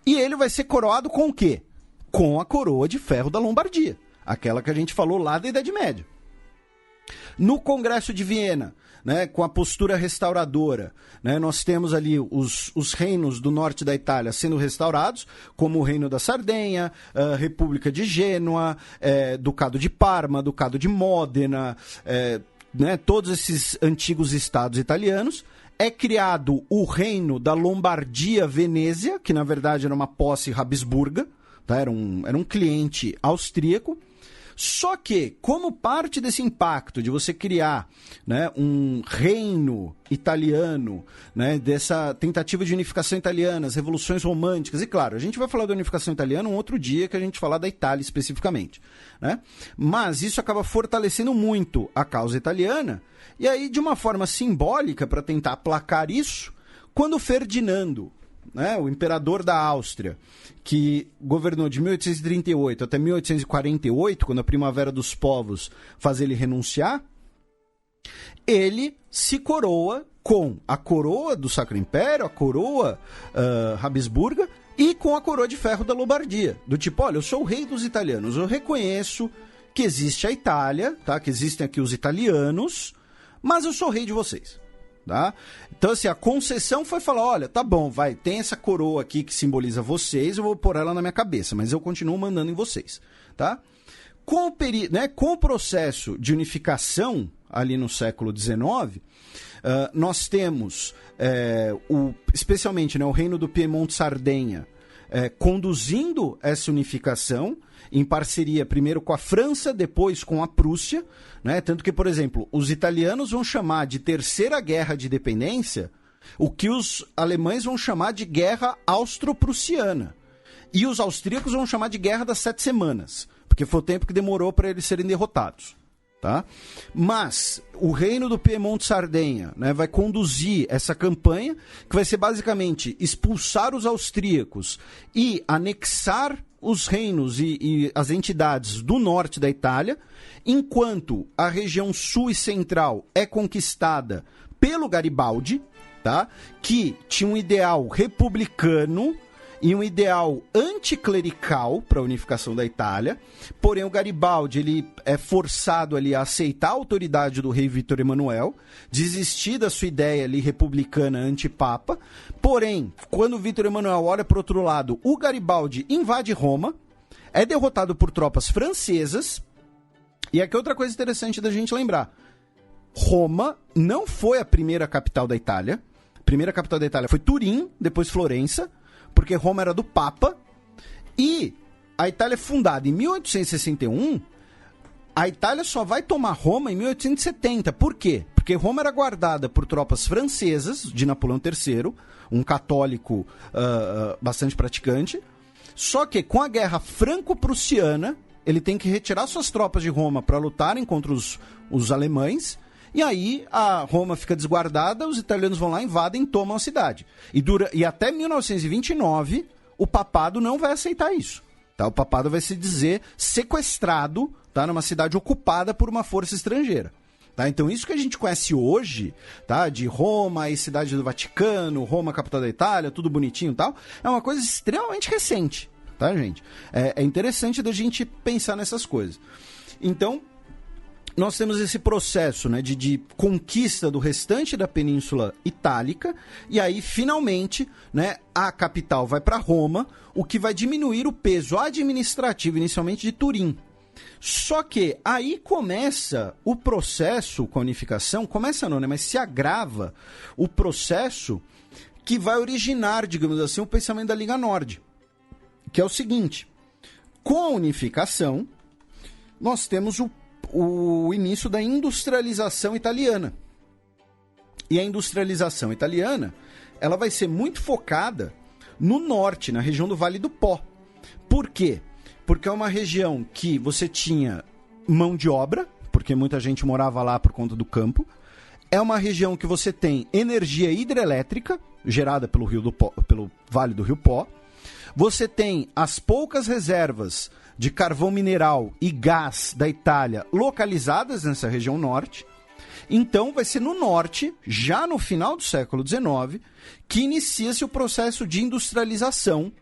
e ele vai ser coroado com o quê? Com a coroa de ferro da Lombardia, aquela que a gente falou lá da Idade Média. No Congresso de Viena, né, com a postura restauradora, né, nós temos ali os reinos do norte da Itália sendo restaurados, como o Reino da Sardenha, a República de Gênua, Ducado de Parma, Ducado de Módena, né, todos esses antigos estados italianos. É criado o reino da Lombardia-Venezia, que na verdade era uma posse habsburga, tá? Era um cliente austríaco. Só que, como parte desse impacto de você criar, né, um reino italiano, né, dessa tentativa de unificação italiana, as revoluções românticas, e claro, a gente vai falar da unificação italiana um outro dia que a gente falar da Itália especificamente, né? Mas isso acaba fortalecendo muito a causa italiana, e aí de uma forma simbólica, para tentar aplacar isso, quando Ferdinando, né, o imperador da Áustria, que governou de 1838 até 1848, quando a Primavera dos Povos faz ele renunciar, ele se coroa com a coroa do Sacro Império, a coroa Habsburga, e com a coroa de ferro da Lombardia. Do tipo, olha, eu sou o rei dos italianos, eu reconheço que existe a Itália, tá? Que existem aqui os italianos, mas eu sou o rei de vocês. Tá? Então assim, a concessão foi falar, olha, tá bom, vai, tem essa coroa aqui que simboliza vocês, eu vou pôr ela na minha cabeça, mas eu continuo mandando em vocês, tá? Com o processo de unificação ali no século XIX, nós temos especialmente, né, o reino do Piemonte-Sardenha conduzindo essa unificação em parceria primeiro com a França, depois com a Prússia, né? Tanto que, por exemplo, os italianos vão chamar de Terceira Guerra de Independência O que os alemães vão chamar de Guerra Austro-Prussiana. E os austríacos vão chamar de Guerra das 7 Semanas, porque foi o tempo que demorou para eles serem derrotados. Tá? Mas o reino do Piemonte-Sardenha, né, vai conduzir essa campanha, que vai ser basicamente expulsar os austríacos e anexar os reinos e as entidades do norte da Itália, enquanto a região sul e central é conquistada pelo Garibaldi, tá? Que tinha um ideal republicano e um ideal anticlerical para a unificação da Itália. Porém, o Garibaldi ele é forçado ali a aceitar a autoridade do rei Vítor Emanuel, desistir da sua ideia ali republicana antipapa. Porém, quando o Vítor Emanuel olha para o outro lado, o Garibaldi invade Roma, é derrotado por tropas francesas. E aqui outra coisa interessante da gente lembrar. Roma não foi a primeira capital da Itália. A primeira capital da Itália foi Turim, depois Florença, porque Roma era do Papa, e a Itália é fundada em 1861, a Itália só vai tomar Roma em 1870. Por quê? Porque Roma era guardada por tropas francesas, de Napoleão III, um católico bastante praticante, só que com a Guerra Franco-Prussiana, ele tem que retirar suas tropas de Roma para lutarem contra os alemães. E aí a Roma fica desguardada, os italianos vão lá, invadem e tomam a cidade. E até 1929, o papado não vai aceitar isso. Tá? O papado vai se dizer sequestrado, tá? Numa cidade ocupada por uma força estrangeira. Tá? Então isso que a gente conhece hoje, tá? De Roma e cidade do Vaticano, Roma capital da Itália, tudo bonitinho e tal, é uma coisa extremamente recente. Tá, gente? É interessante da gente pensar nessas coisas. Então, nós temos esse processo, né, de conquista do restante da Península Itálica, e aí, finalmente, né, a capital vai para Roma, o que vai diminuir o peso administrativo, inicialmente, de Turim. Só que aí começa o processo com a unificação, começa não, né, mas se agrava o processo que vai originar, digamos assim, o pensamento da Liga Nórdica, que é o seguinte: com a unificação, nós temos o início da industrialização italiana. E a industrialização italiana, ela vai ser muito focada no norte, na região do Vale do Pó. Por quê? Porque é uma região que você tinha mão de obra, porque muita gente morava lá por conta do campo. É uma região que você tem energia hidrelétrica, gerada pelo Vale do Rio Pó. Você tem as poucas reservas de carvão mineral e gás da Itália localizadas nessa região norte. Então vai ser no norte, já no final do século XIX, que inicia-se o processo de industrialização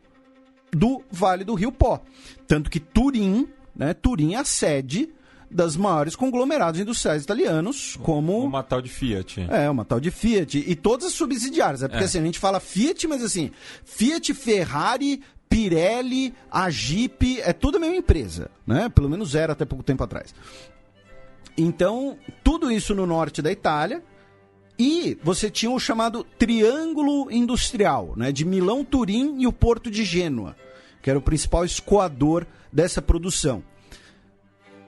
do Vale do Rio Pó. Tanto que Turim, né, Turim é a sede das maiores conglomerados industriais italianos, como... Uma tal de Fiat. Uma tal de Fiat. E todas as subsidiárias. Porque assim, a gente fala Fiat, mas assim, Fiat, Ferrari, Pirelli, a Jeep, é tudo a mesma empresa, né? Pelo menos era até pouco tempo atrás. Então, tudo isso no norte da Itália. E você tinha o chamado Triângulo Industrial, né? De Milão, Turim e o Porto de Gênua, que era o principal escoador dessa produção.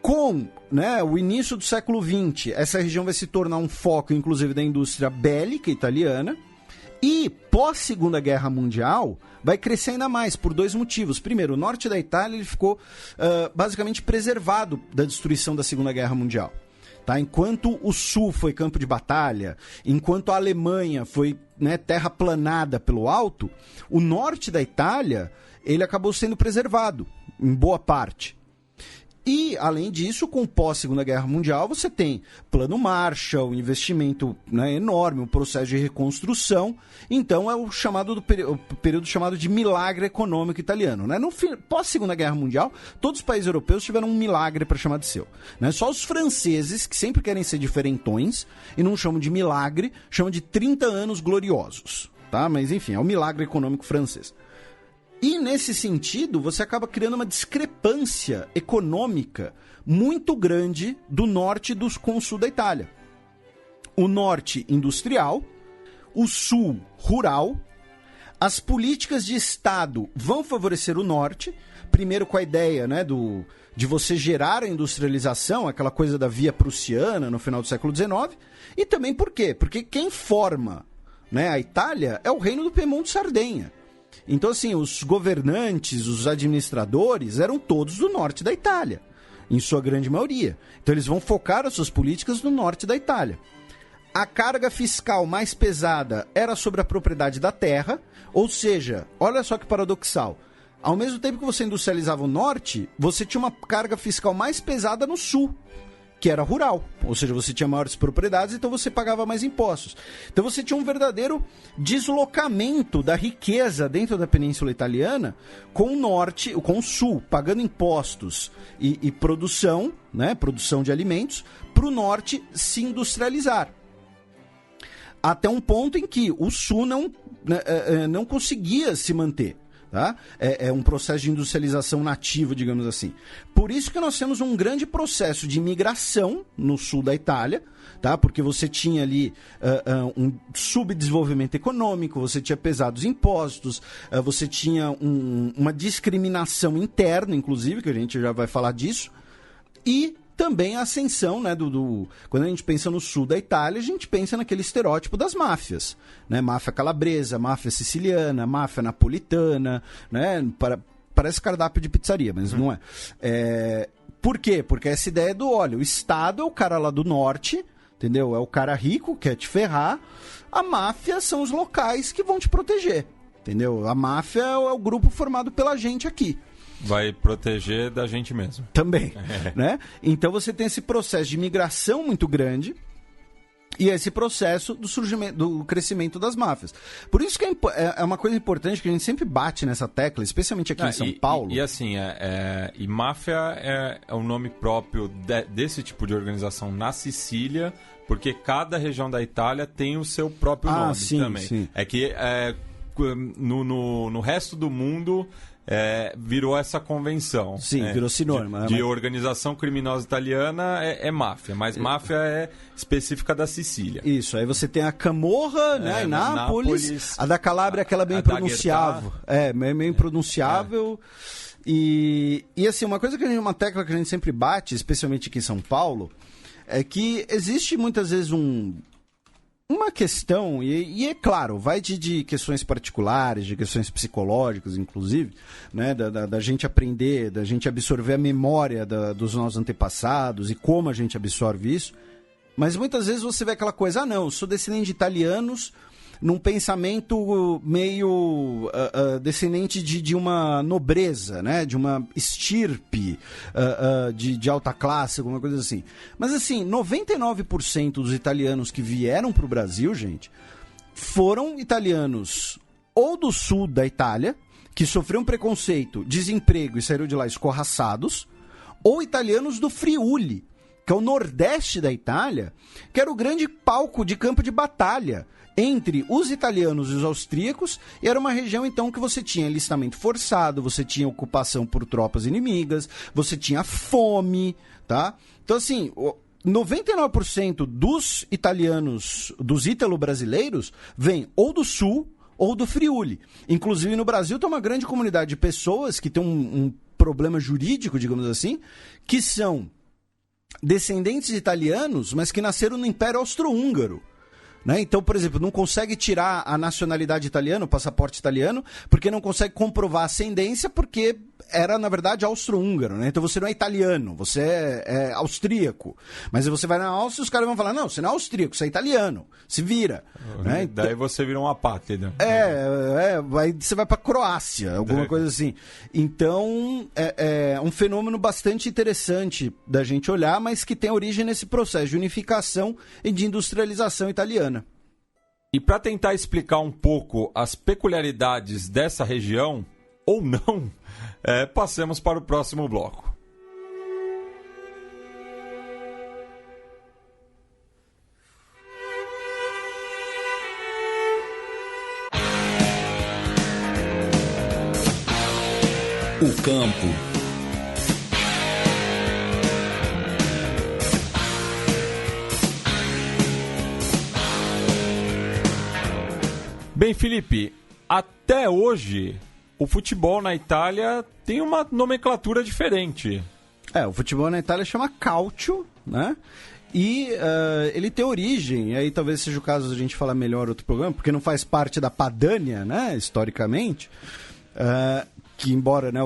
Com, né, o início do século XX, essa região vai se tornar um foco, inclusive, da indústria bélica italiana. E, pós-Segunda Guerra Mundial, vai crescer ainda mais, por dois motivos. Primeiro, o norte da Itália ele ficou basicamente preservado da destruição da Segunda Guerra Mundial. Tá? Enquanto o sul foi campo de batalha, enquanto a Alemanha foi, né, terraplanada pelo alto, o norte da Itália ele acabou sendo preservado, em boa parte. E, além disso, com o pós-Segunda Guerra Mundial, você tem Plano Marshall, um investimento, né, enorme, um processo de reconstrução. Então, é o período chamado de milagre econômico italiano. Né? No pós-Segunda Guerra Mundial, todos os países europeus tiveram um milagre para chamar de seu. Né? Só os franceses, que sempre querem ser diferentões, e não chamam de milagre, chamam de 30 anos gloriosos. Tá? Mas, enfim, é o milagre econômico francês. E, nesse sentido, você acaba criando uma discrepância econômica muito grande do norte com o sul da Itália. O norte industrial, o sul rural. As políticas de Estado vão favorecer o norte, primeiro com a ideia, né, de você gerar a industrialização, aquela coisa da via prussiana no final do século XIX, e também por quê? Porque quem forma, né? A Itália é o reino do Piemonte e Sardenha. Então, assim, os governantes, os administradores eram todos do norte da Itália, em sua grande maioria. Então, eles vão focar as suas políticas no norte da Itália. A carga fiscal mais pesada era sobre a propriedade da terra, ou seja, olha só que paradoxal. Ao mesmo tempo que você industrializava o norte, você tinha uma carga fiscal mais pesada no sul, que era rural. Ou seja, você tinha maiores propriedades, então você pagava mais impostos. Então você tinha um verdadeiro deslocamento da riqueza dentro da Península Italiana com o norte, com o sul, pagando impostos e produção, né, produção de alimentos, para o norte se industrializar. Até um ponto em que o sul não conseguia se manter. Tá? É um processo de industrialização nativo, digamos assim. Por isso que nós temos um grande processo de imigração no sul da Itália, tá? Porque você tinha ali um subdesenvolvimento econômico, você tinha pesados impostos, você tinha uma discriminação interna, inclusive, que a gente já vai falar disso, e também a ascensão, né, quando a gente pensa no sul da Itália, a gente pensa naquele estereótipo das máfias, né? Máfia calabresa, máfia siciliana, máfia napolitana, né? Parece cardápio de pizzaria, mas não é. Por quê? Porque essa ideia olha, o Estado é o cara lá do norte, entendeu? É o cara rico, quer te ferrar, a máfia são os locais que vão te proteger, entendeu? A máfia é o grupo formado pela gente aqui. Vai proteger da gente mesmo. Também, né? Então você tem esse processo de migração muito grande e esse processo do surgimento, do crescimento das máfias. Por isso que é uma coisa importante que a gente sempre bate nessa tecla, especialmente aqui em São Paulo. E assim, e máfia é um nome próprio desse tipo de organização na Sicília, porque cada região da Itália tem o seu próprio nome também. Sim. É que no resto do mundo... virou essa convenção. Sim, virou sinônimo. De organização criminosa italiana é máfia, mas máfia é específica da Sicília. Isso, aí você tem a Camorra, né, em Nápoles, a da Calábria, aquela bem pronunciável. Meio impronunciável. E assim, uma uma tecla que a gente sempre bate, especialmente aqui em São Paulo, é que existe muitas vezes uma questão, e é claro, vai de questões particulares, de questões psicológicas, inclusive, né, da gente aprender, da gente absorver a memória dos nossos antepassados e como a gente absorve isso, mas muitas vezes você vê aquela coisa, eu sou descendente de italianos, num pensamento meio descendente de uma nobreza, né? De uma estirpe de alta classe, alguma coisa assim. Mas assim, 99% dos italianos que vieram para o Brasil, gente, foram italianos ou do sul da Itália, que sofreram preconceito, desemprego e saíram de lá escorraçados, ou italianos do Friuli, que é o nordeste da Itália, que era o grande palco de campo de batalha entre os italianos e os austríacos, e era uma região, então, que você tinha alistamento forçado, você tinha ocupação por tropas inimigas, você tinha fome, tá? Então, assim, 99% dos italianos, dos ítalo-brasileiros, vêm ou do sul ou do Friuli. Inclusive, no Brasil, tem uma grande comunidade de pessoas que tem um problema jurídico, digamos assim, que são descendentes italianos, mas que nasceram no Império Austro-Húngaro. Né? Então, por exemplo, não consegue tirar a nacionalidade italiana, o passaporte italiano, porque não consegue comprovar a ascendência, porque era, na verdade, austro-húngaro. Né? Então você não é italiano, você é austríaco. Mas você vai na Áustria e os caras vão falar, não, você não é austríaco, você é italiano, se vira. Né? Daí você vira um apátrida. Aí você vai pra Croácia, alguma coisa assim. Então, é um fenômeno bastante interessante da gente olhar, mas que tem origem nesse processo de unificação e de industrialização italiana. E para tentar explicar um pouco as peculiaridades dessa região, ou não, passemos para o próximo bloco. O campo. Bem, Felipe, até hoje o futebol na Itália tem uma nomenclatura diferente. O futebol na Itália chama calcio, né? E ele tem origem, aí talvez seja o caso de a gente falar melhor outro programa, porque não faz parte da Padania, né, historicamente, que embora, né,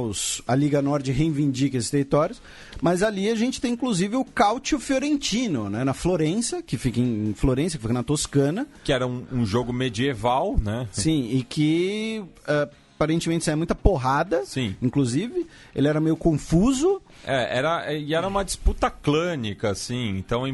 a Liga Norte reivindique esses territórios, mas ali a gente tem inclusive o Calcio Fiorentino, né, na Florença, que fica em Florença, que fica na Toscana. Que era um jogo medieval, né? Sim, e que aparentemente sai muita porrada. Sim. Inclusive, ele era meio confuso. Era uma disputa clânica, assim, então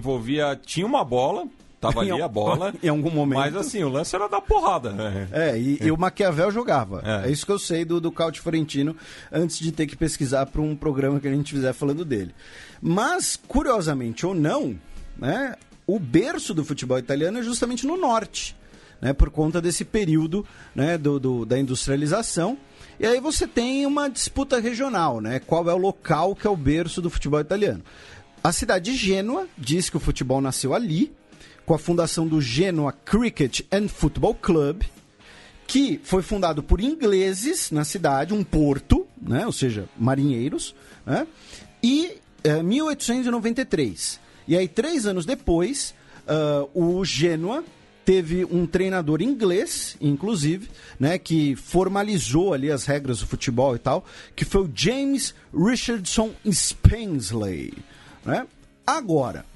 tinha uma bola, tava ali a bola. Em algum momento. Mas assim, o lance era dar porrada, né? E o Maquiavel jogava. É isso que eu sei do Calcio Fiorentino, antes de ter que pesquisar para um programa que a gente fizer falando dele. Mas, curiosamente ou não, né, o berço do futebol italiano é justamente no norte, né, por conta desse período, né, da industrialização. E aí você tem uma disputa regional, né? Qual é o local que é o berço do futebol italiano? A cidade de Gênua diz que o futebol nasceu ali, com a fundação do Genoa Cricket and Football Club, que foi fundado por ingleses na cidade, um porto, né? Ou seja, marinheiros, né? E 1893. E aí, 3 anos depois, o Genoa teve um treinador inglês, inclusive, né, que formalizou ali as regras do futebol e tal, que foi o James Richardson Spensley, né? Agora,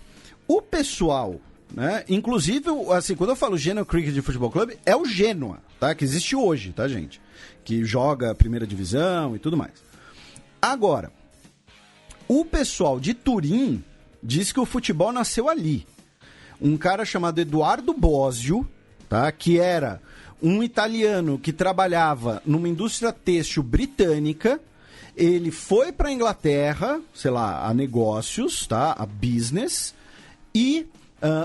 o pessoal, né, inclusive, assim, quando eu falo Genoa Cricket Football Club, é o Genoa, tá? Que existe hoje, tá, gente? Que joga a primeira divisão e tudo mais. Agora, o pessoal de Turim diz que o futebol nasceu ali. Um cara chamado Eduardo Bosio, tá? Que era um italiano que trabalhava numa indústria têxtil britânica. Ele foi para a Inglaterra, sei lá, a negócios, tá? A business, e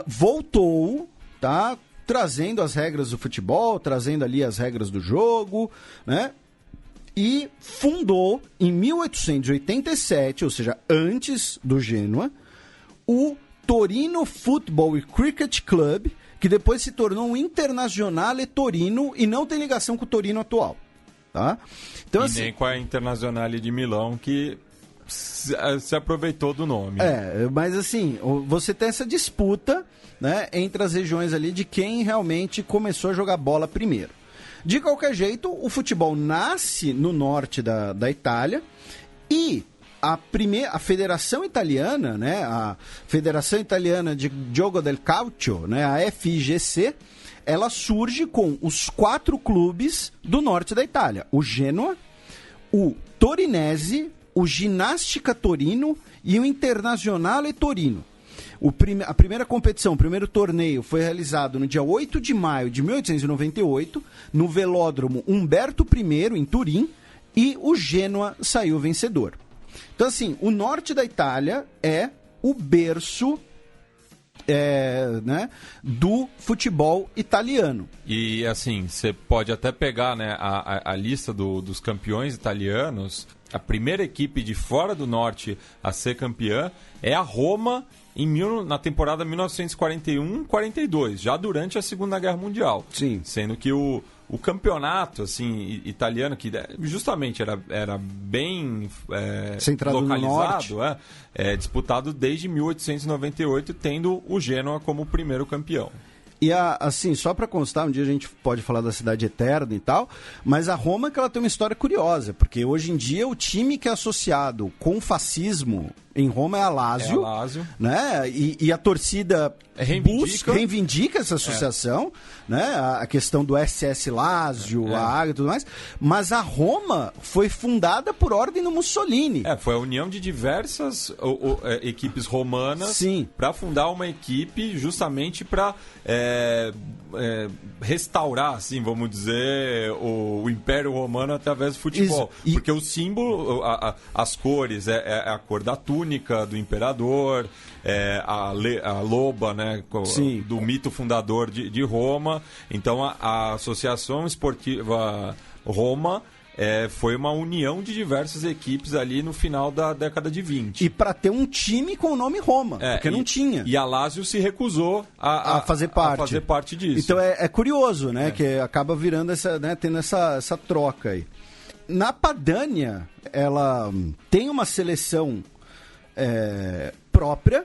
voltou, tá? Trazendo as regras do futebol, trazendo ali as regras do jogo, né? E fundou em 1887, ou seja, antes do Genoa, o Torino Football e Cricket Club, que depois se tornou um Internazionale Torino e não tem ligação com o Torino atual, tá? Então, e assim, nem com a Internazionale de Milão, que se aproveitou do nome. Mas assim, você tem essa disputa, né, entre as regiões ali de quem realmente começou a jogar bola primeiro. De qualquer jeito, o futebol nasce no norte da Itália e a Federação Italiana, né, a Federação Italiana de Gioco del Calcio, né, a FIGC, ela surge com os 4 clubes do norte da Itália: o Genoa, o Torinese, o Ginnastica Torino e o Internazionale Torino. A primeira competição, o primeiro torneio, foi realizado no dia 8 de maio de 1898, no velódromo Umberto I, em Turim, e o Genoa saiu vencedor. Então, assim, o norte da Itália é o berço né, do futebol italiano. E, assim, você pode até pegar, né, a lista dos campeões italianos. A primeira equipe de fora do norte a ser campeã é a Roma na temporada 1941-42, já durante a Segunda Guerra Mundial. Sim. Sendo que o campeonato assim, italiano, que justamente era bem centrado localizado, no norte, disputado desde 1898, tendo o Genoa como o primeiro campeão. E assim, só para constar, um dia a gente pode falar da cidade eterna e tal, mas a Roma que ela tem uma história curiosa, porque hoje em dia o time que é associado com o fascismo em Roma é a Lazio, né? E a torcida reivindica essa associação, né? A questão do SS Lazio, a Águia e tudo mais, mas a Roma foi fundada por ordem do Mussolini. Foi a união de diversas equipes romanas para fundar uma equipe justamente para restaurar, assim, vamos dizer, o Império Romano através do futebol. Porque o símbolo, as cores, é a cor da túnica do imperador, a loba, né, do mito fundador de Roma. Então a Associação Esportiva Roma foi uma união de diversas equipes ali no final da década de 20. E para ter um time com o nome Roma, porque não tinha. E a Lazio se recusou a fazer parte disso. Então é curioso, né, que acaba virando tendo essa troca aí. Na Padania, ela tem uma seleção própria,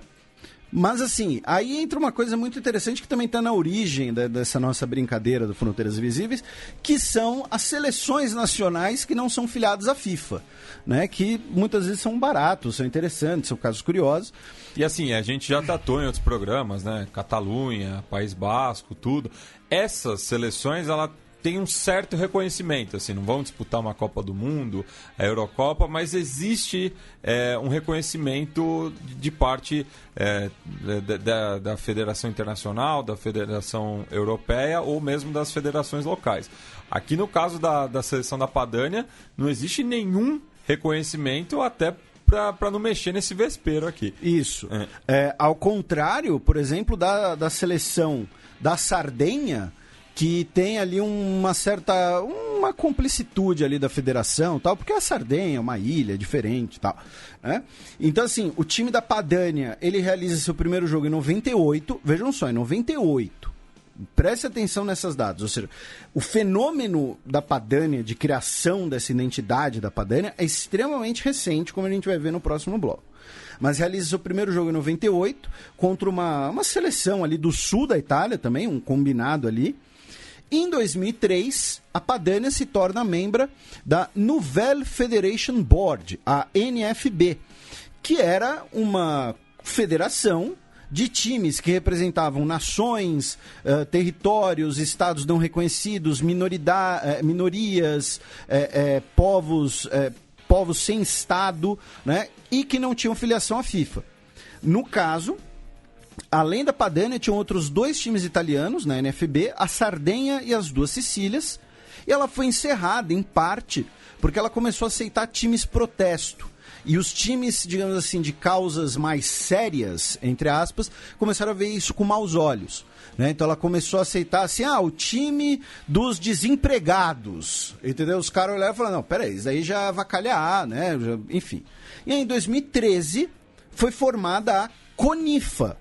Mas assim, aí entra uma coisa muito interessante que também está na origem dessa nossa brincadeira do Fronteiras Invisíveis, que são as seleções nacionais que não são filiadas à FIFA, né? Que muitas vezes são baratos, são interessantes, são casos curiosos. E assim, a gente já tratou em outros programas, né? Catalunha, País Basco, tudo. Essas seleções, ela tem um certo reconhecimento, assim, não vão disputar uma Copa do Mundo, a Eurocopa, mas existe um reconhecimento de parte da Federação Internacional, da Federação Europeia ou mesmo das federações locais. Aqui no caso da seleção da Padania, não existe nenhum reconhecimento até para não mexer nesse vespeiro aqui. Isso. Ao contrário, por exemplo, da seleção da Sardenha, que tem ali uma complicitude ali da federação, tal, porque a Sardenha é uma ilha diferente, tal, né? Então, assim, o time da Padania, ele realiza seu primeiro jogo em 98, vejam só, em 98. Preste atenção nessas datas, ou seja, o fenômeno da Padania, de criação dessa identidade da Padania, é extremamente recente, como a gente vai ver no próximo bloco. Mas realiza seu primeiro jogo em 98, contra uma seleção ali do sul da Itália também, um combinado ali. Em 2003, a Padania se torna membro da Nouvelle Federation Board, a NFB, que era uma federação de times que representavam nações, territórios, estados não reconhecidos, minorias, povos sem estado, né, e que não tinham filiação à FIFA. No caso, além da Padania, tinham outros 2 times italianos na NFB, a Sardenha e as 2 Sicílias, e ela foi encerrada, em parte, porque ela começou a aceitar times protesto. E os times, digamos assim, de causas mais sérias, entre aspas, começaram a ver isso com maus olhos, né? Então ela começou a aceitar assim, o time dos desempregados, entendeu? Os caras olharam e falaram, não, peraí, isso aí já avacalhar, né? Enfim. E aí, em 2013, foi formada a CONIFA,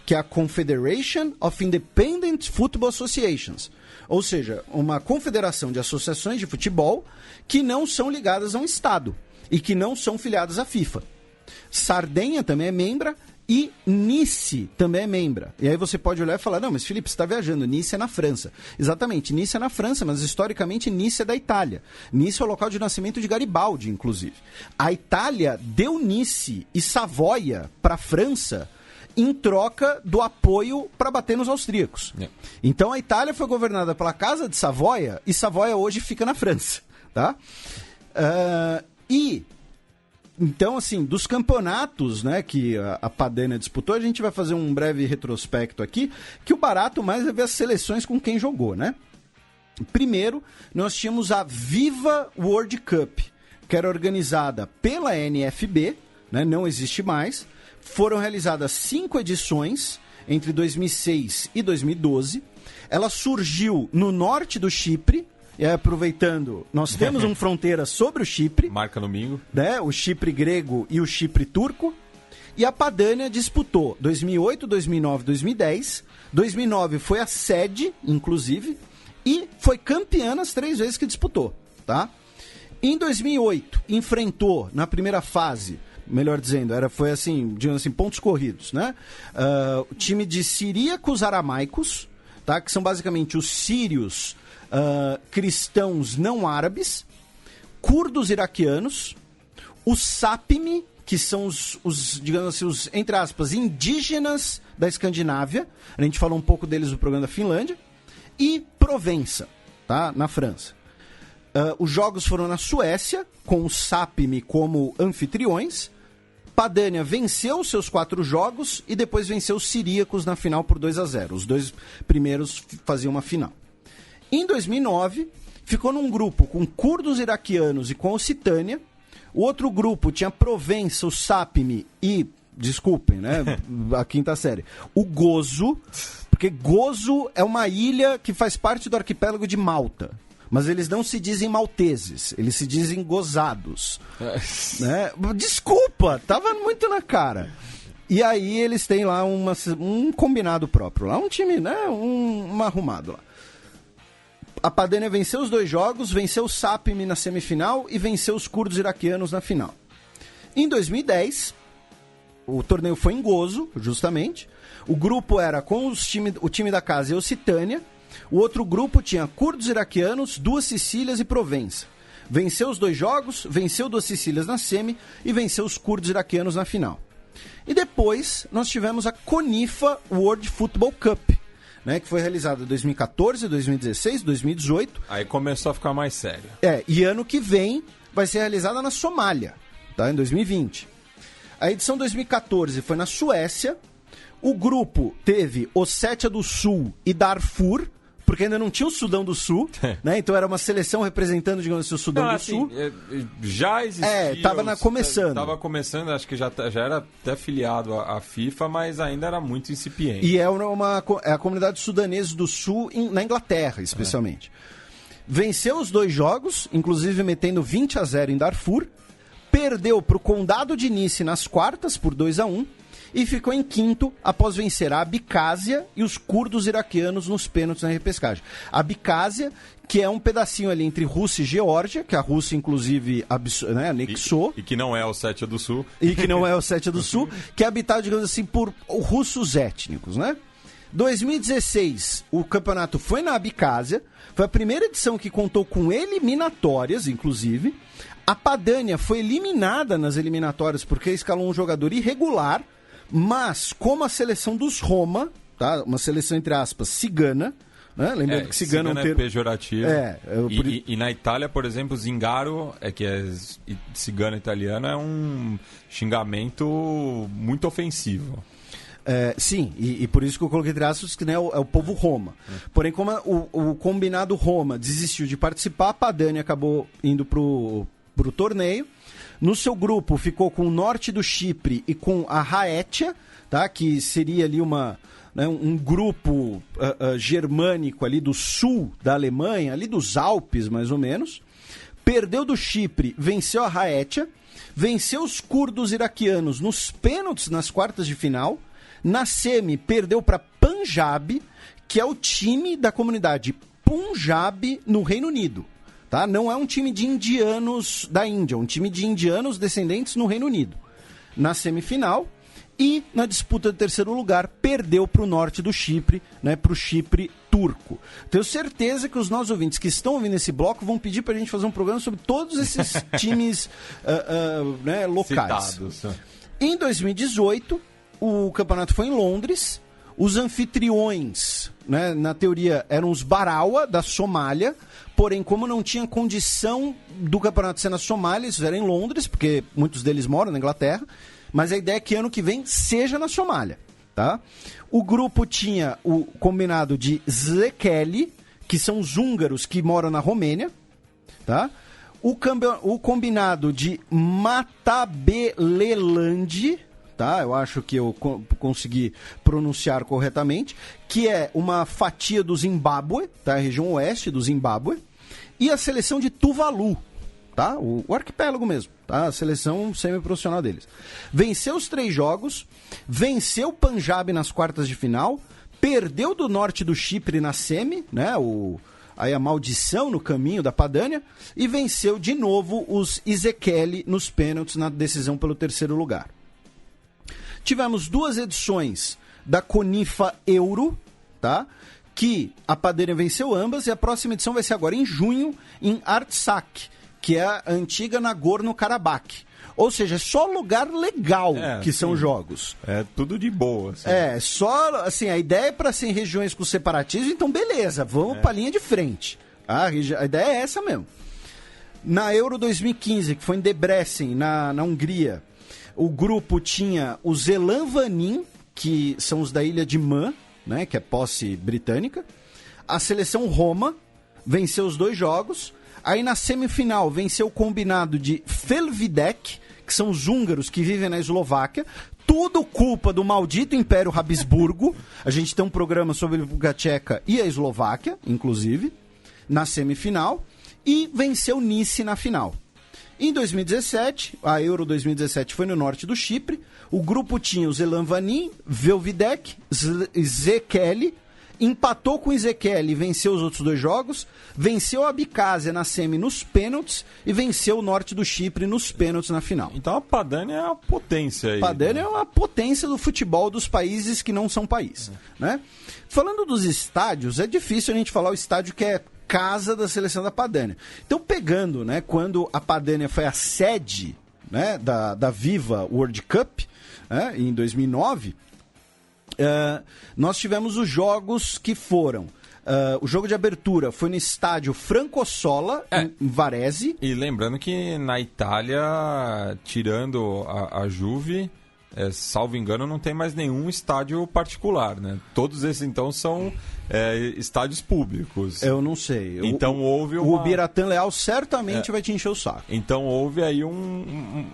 que é a Confederation of Independent Football Associations, ou seja, uma confederação de associações de futebol que não são ligadas a um Estado e que não são filiadas à FIFA. Sardenha também é membra e Nice também é membra. E aí você pode olhar e falar, não, mas Felipe, você está viajando, Nice é na França. Exatamente, Nice é na França, mas historicamente Nice é da Itália. Nice é o local de nascimento de Garibaldi, inclusive. A Itália deu Nice e Savoia para a França em troca do apoio para bater nos austríacos. Então a Itália foi governada pela Casa de Savoia e Savoia hoje fica na França, tá? Então, assim, dos campeonatos, né, que a Padania disputou, a gente vai fazer um breve retrospecto aqui, que o barato mais é ver as seleções com quem jogou, né? Primeiro, nós tínhamos a Viva World Cup, que era organizada pela NFB, né, não existe mais. Foram realizadas 5 edições entre 2006 e 2012. Ela surgiu no norte do Chipre. E aí, aproveitando, nós temos uma fronteira sobre o Chipre. Marca no bingo. Né, o Chipre grego e o Chipre turco. E a Padania disputou 2008, 2009, 2010. 2009 foi a sede, inclusive. E foi campeã nas 3 vezes que disputou. Tá? Em 2008, enfrentou, na primeira fase, melhor dizendo, foi assim, digamos assim, pontos corridos, né? O time de siríacos aramaicos, tá? Que são basicamente os sírios cristãos não árabes, curdos iraquianos, os Sápmi, que são os, digamos assim, os, entre aspas, indígenas da Escandinávia, a gente falou um pouco deles no programa da Finlândia, e Provença, tá? Na França. Os jogos foram na Suécia, com os Sápmi como anfitriões. Padania venceu os seus 4 jogos e depois venceu os siríacos na final por 2-0. Os 2 primeiros faziam uma final. Em 2009, ficou num grupo com curdos iraquianos e com Occitânia. O outro grupo tinha Provença, o Sápmi e, desculpem, né, a 5ª série, o Gozo, porque Gozo é uma ilha que faz parte do arquipélago de Malta. Mas eles não se dizem malteses, eles se dizem gozados. Né? Desculpa, tava muito na cara. E aí eles têm lá um combinado próprio, lá um time, né, um arrumado lá. A Padania venceu os 2 jogos, venceu o Sápmi na semifinal e venceu os curdos iraquianos na final. Em 2010, o torneio foi em Gozo, justamente. O grupo era com o time da casa e Occitânia. O outro grupo tinha curdos iraquianos, Duas Sicílias e Provença. Venceu os 2 jogos, venceu Duas Sicílias na semi e venceu os curdos iraquianos na final. E depois nós tivemos a CONIFA World Football Cup, né, que foi realizada em 2014, 2016, 2018. Aí começou a ficar mais sério. E ano que vem vai ser realizada na Somália, tá, em 2020. A edição 2014 foi na Suécia. O grupo teve Ossétia do Sul e Darfur, porque ainda não tinha o Sudão do Sul, né? Então era uma seleção representando, digamos assim, o Sudão do Sul. Já existia. Estava começando. Estava começando, acho que já era até filiado à FIFA, mas ainda era muito incipiente. E é a comunidade sudanesa do Sul na Inglaterra, especialmente. Venceu os 2 jogos, inclusive metendo 20-0 em Darfur. Perdeu para o Condado de Nice nas quartas por 2-1. E ficou em quinto após vencer a Abcásia e os curdos iraquianos nos pênaltis na repescagem. A Abcásia, que é um pedacinho ali entre Rússia e Geórgia, que a Rússia, inclusive, anexou. E que não é a Ossétia do Sul. E que não é a Ossétia do Sul, que é habitado, digamos assim, por russos étnicos, né? 2016, o campeonato foi na Abcásia. Foi a primeira edição que contou com eliminatórias, inclusive. A Padânia foi eliminada nas eliminatórias porque escalou um jogador irregular. Mas, como a seleção dos Roma, tá? Uma seleção, entre aspas, cigana, né? Lembrando que cigana é pejorativo. E na Itália, por exemplo, zingaro, que é cigano italiano, é um xingamento muito ofensivo. Sim, e por isso que eu coloquei entre aspas que, né, é o povo Roma. Porém, como o combinado Roma desistiu de participar, a Padânia acabou indo pro torneio. No seu grupo ficou com o norte do Chipre e com a Raétia, tá? Que seria ali um grupo germânico ali do sul da Alemanha, ali dos Alpes mais ou menos. Perdeu do Chipre, venceu a Raétia, venceu os curdos iraquianos nos pênaltis nas quartas de final. Na semi, perdeu para Punjab, que é o time da comunidade Punjab no Reino Unido. Tá? Não é um time de indianos da Índia, é um time de indianos descendentes no Reino Unido. Na semifinal e na disputa do terceiro lugar, perdeu para o norte do Chipre, né, para o Chipre turco. Tenho certeza que os nossos ouvintes que estão ouvindo esse bloco vão pedir para a gente fazer um programa sobre todos esses times locais. Citados. Em 2018, o campeonato foi em Londres. Os anfitriões, né, na teoria, eram os Barawa, da Somália. Porém, como não tinha condição do campeonato ser na Somália, eles fizeram em Londres, porque muitos deles moram na Inglaterra. Mas a ideia é que ano que vem seja na Somália. Tá? O grupo tinha o combinado de Zekeli, que são os húngaros que moram na Romênia. Tá? O combinado de Matabeleland, tá? Eu acho que eu consegui pronunciar corretamente, que é uma fatia do Zimbábue, tá? A região oeste do Zimbábue, e a seleção de Tuvalu, tá? O arquipélago mesmo, tá? A seleção semiprofissional deles. Venceu os 3 jogos, venceu o Punjab nas quartas de final, perdeu do norte do Chipre na semi, né? Aí a maldição no caminho da Padânia, e venceu de novo os Ezekeli nos pênaltis na decisão pelo terceiro lugar. Tivemos 2 edições da CONIFA Euro, tá? Que a Padânia venceu ambas, e a próxima edição vai ser agora em junho, em Artsakh, que é a antiga Nagorno-Karabakh. Ou seja, é só lugar legal que são jogos. É tudo de boa. Assim. Só, assim, a ideia é para ser em regiões com separatismo, então beleza, vamos para a linha de frente. A ideia é essa mesmo. Na Euro 2015, que foi em Debrecen, na Hungria, o grupo tinha o Zelan-Vanin, que são os da ilha de Man, né, que é posse britânica. A seleção Roma venceu os 2 jogos. Aí na semifinal venceu o combinado de Felvidek, que são os húngaros que vivem na Eslováquia. Tudo culpa do maldito Império Habsburgo. A gente tem um programa sobre a República Tcheca e a Eslováquia, inclusive, na semifinal. E venceu Nice na final. Em 2017, a Euro 2017 foi no norte do Chipre. O grupo tinha o Zelan-Vanin, Velvidek, Zekeli empatou com o Ezequiel e venceu os outros 2 jogos, venceu a Abkhazia na semi nos pênaltis e venceu o norte do Chipre nos pênaltis na final. Então a Padania é a potência aí. A Padania é uma potência do futebol dos países que não são país, né? Falando dos estádios, é difícil a gente falar o estádio que é casa da seleção da Padania. Então, pegando, né, quando a Padania foi a sede, né, da Viva World Cup, né, em 2009, nós tivemos os jogos que foram... o jogo de abertura foi no estádio Franco Sola, em Varese. E lembrando que na Itália, tirando a Juve... salvo engano, não tem mais nenhum estádio particular, né? Todos esses, então, são estádios públicos. Eu não sei. Então houve o Biratã Leal certamente vai te encher o saco. Então houve aí um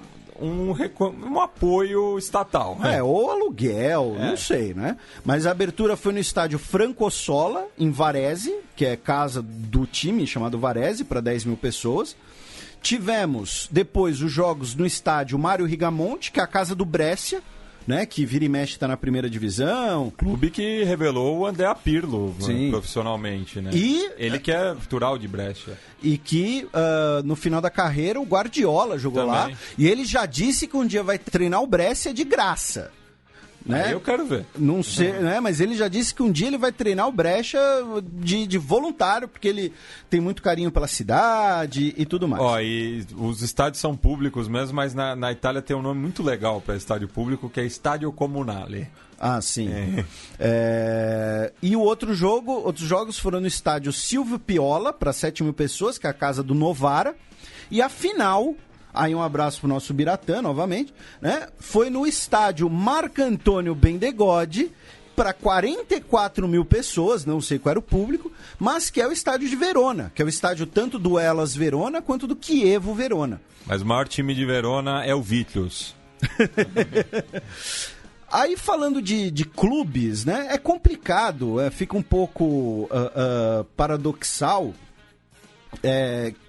apoio estatal. Né? Ou aluguel, não sei, né? Mas a abertura foi no estádio Franco Sola, em Varese, que é casa do time chamado Varese, para 10 mil pessoas. Tivemos depois os jogos no estádio Mário Rigamonti, que é a casa do Brescia, né, que vira e mexe está na primeira divisão. Clube que revelou o Andrea Pirlo profissionalmente, né? Ele que é natural de Brescia. E que no final da carreira o Guardiola jogou também lá. E ele já disse que um dia vai treinar o Brescia de graça. Né? Eu quero ver. Não sei, né? Mas ele já disse que um dia ele vai treinar o Brescia de voluntário, porque ele tem muito carinho pela cidade e tudo mais. E os estádios são públicos mesmo, mas na Itália tem um nome muito legal para estádio público, que é Stadio Comunale. Ah, sim. E outros jogos foram no estádio Silvio Piola, para 7 mil pessoas, que é a casa do Novara. E a final... Aí um abraço pro nosso Biratã, novamente, né? Foi no estádio Marcantônio Bendegodi, para 44 mil pessoas, não sei qual era o público, mas que é o estádio de Verona, que é o estádio tanto do Hellas Verona quanto do Chievo Verona. Mas o maior time de Verona é o Vitlius. Aí falando de clubes, né? É complicado, fica um pouco paradoxal.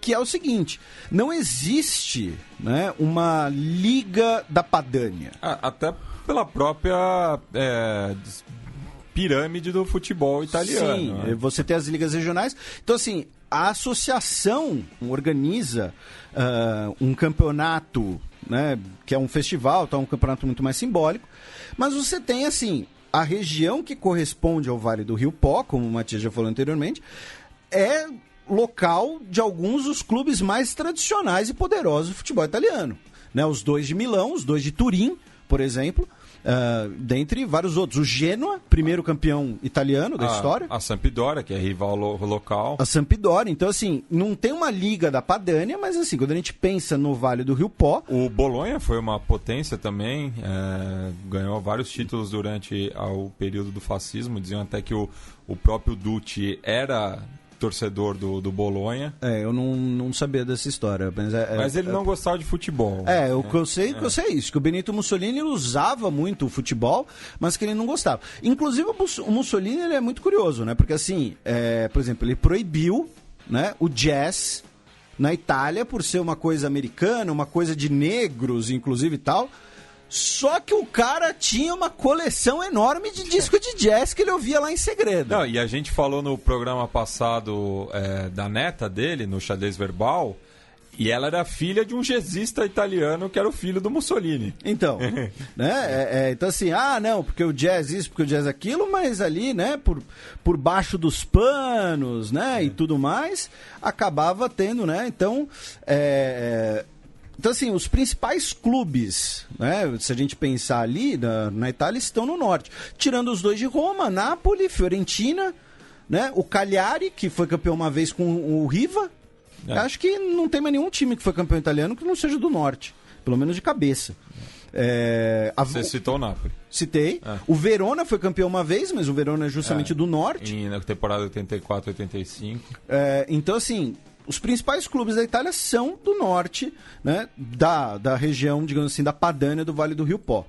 Que é o seguinte, não existe, né, uma liga da Padania. Até pela própria pirâmide do futebol italiano. Sim, né? Você tem as ligas regionais. Então, assim, a associação organiza um campeonato, né, que é um festival, tá, um campeonato muito mais simbólico, mas você tem, assim, a região que corresponde ao Vale do Rio Pó, como o Matias já falou anteriormente, é local de alguns dos clubes mais tradicionais e poderosos do futebol italiano, né? Os 2 de Milão, os 2 de Turim, por exemplo, dentre vários outros. O Genoa, primeiro campeão italiano da história. A Sampdoria, que é rival local. A Sampdoria. Então, assim, não tem uma liga da Padania, mas, assim, quando a gente pensa no Vale do Rio Pó... O Bolonha foi uma potência também, ganhou vários títulos durante o período do fascismo. Diziam até que o próprio Dutti era... torcedor do Bolonha. Eu não sabia dessa história. Mas ele não gostava de futebol. O que eu sei é isso, que o Benito Mussolini usava muito o futebol, mas que ele não gostava. Inclusive o Mussolini ele é muito curioso, né? Porque assim, por exemplo, ele proibiu, né, o jazz na Itália por ser uma coisa americana, uma coisa de negros, inclusive e tal. Só que o cara tinha uma coleção enorme de disco de jazz que ele ouvia lá em segredo. Não, e a gente falou no programa passado da neta dele, no Xadrez Verbal, e ela era filha de um jazzista italiano que era o filho do Mussolini. Então, né? Então assim, não, porque o jazz isso, porque o jazz aquilo, mas ali, né, por baixo dos panos, né, e tudo mais, acabava tendo, né, então... Então, assim, os principais clubes, né, se a gente pensar ali na Itália, estão no norte. Tirando os 2 de Roma, Nápoles, Fiorentina, né, o Cagliari, que foi campeão uma vez com o Riva. Acho que não tem mais nenhum time que foi campeão italiano que não seja do norte, pelo menos de cabeça. Você citou o Nápoles. Citei. O Verona foi campeão uma vez, mas o Verona é justamente do norte. Na temporada 84-85. Então, assim... Os principais clubes da Itália são do norte, né, da região, digamos assim, da Padania do Vale do Rio Pó.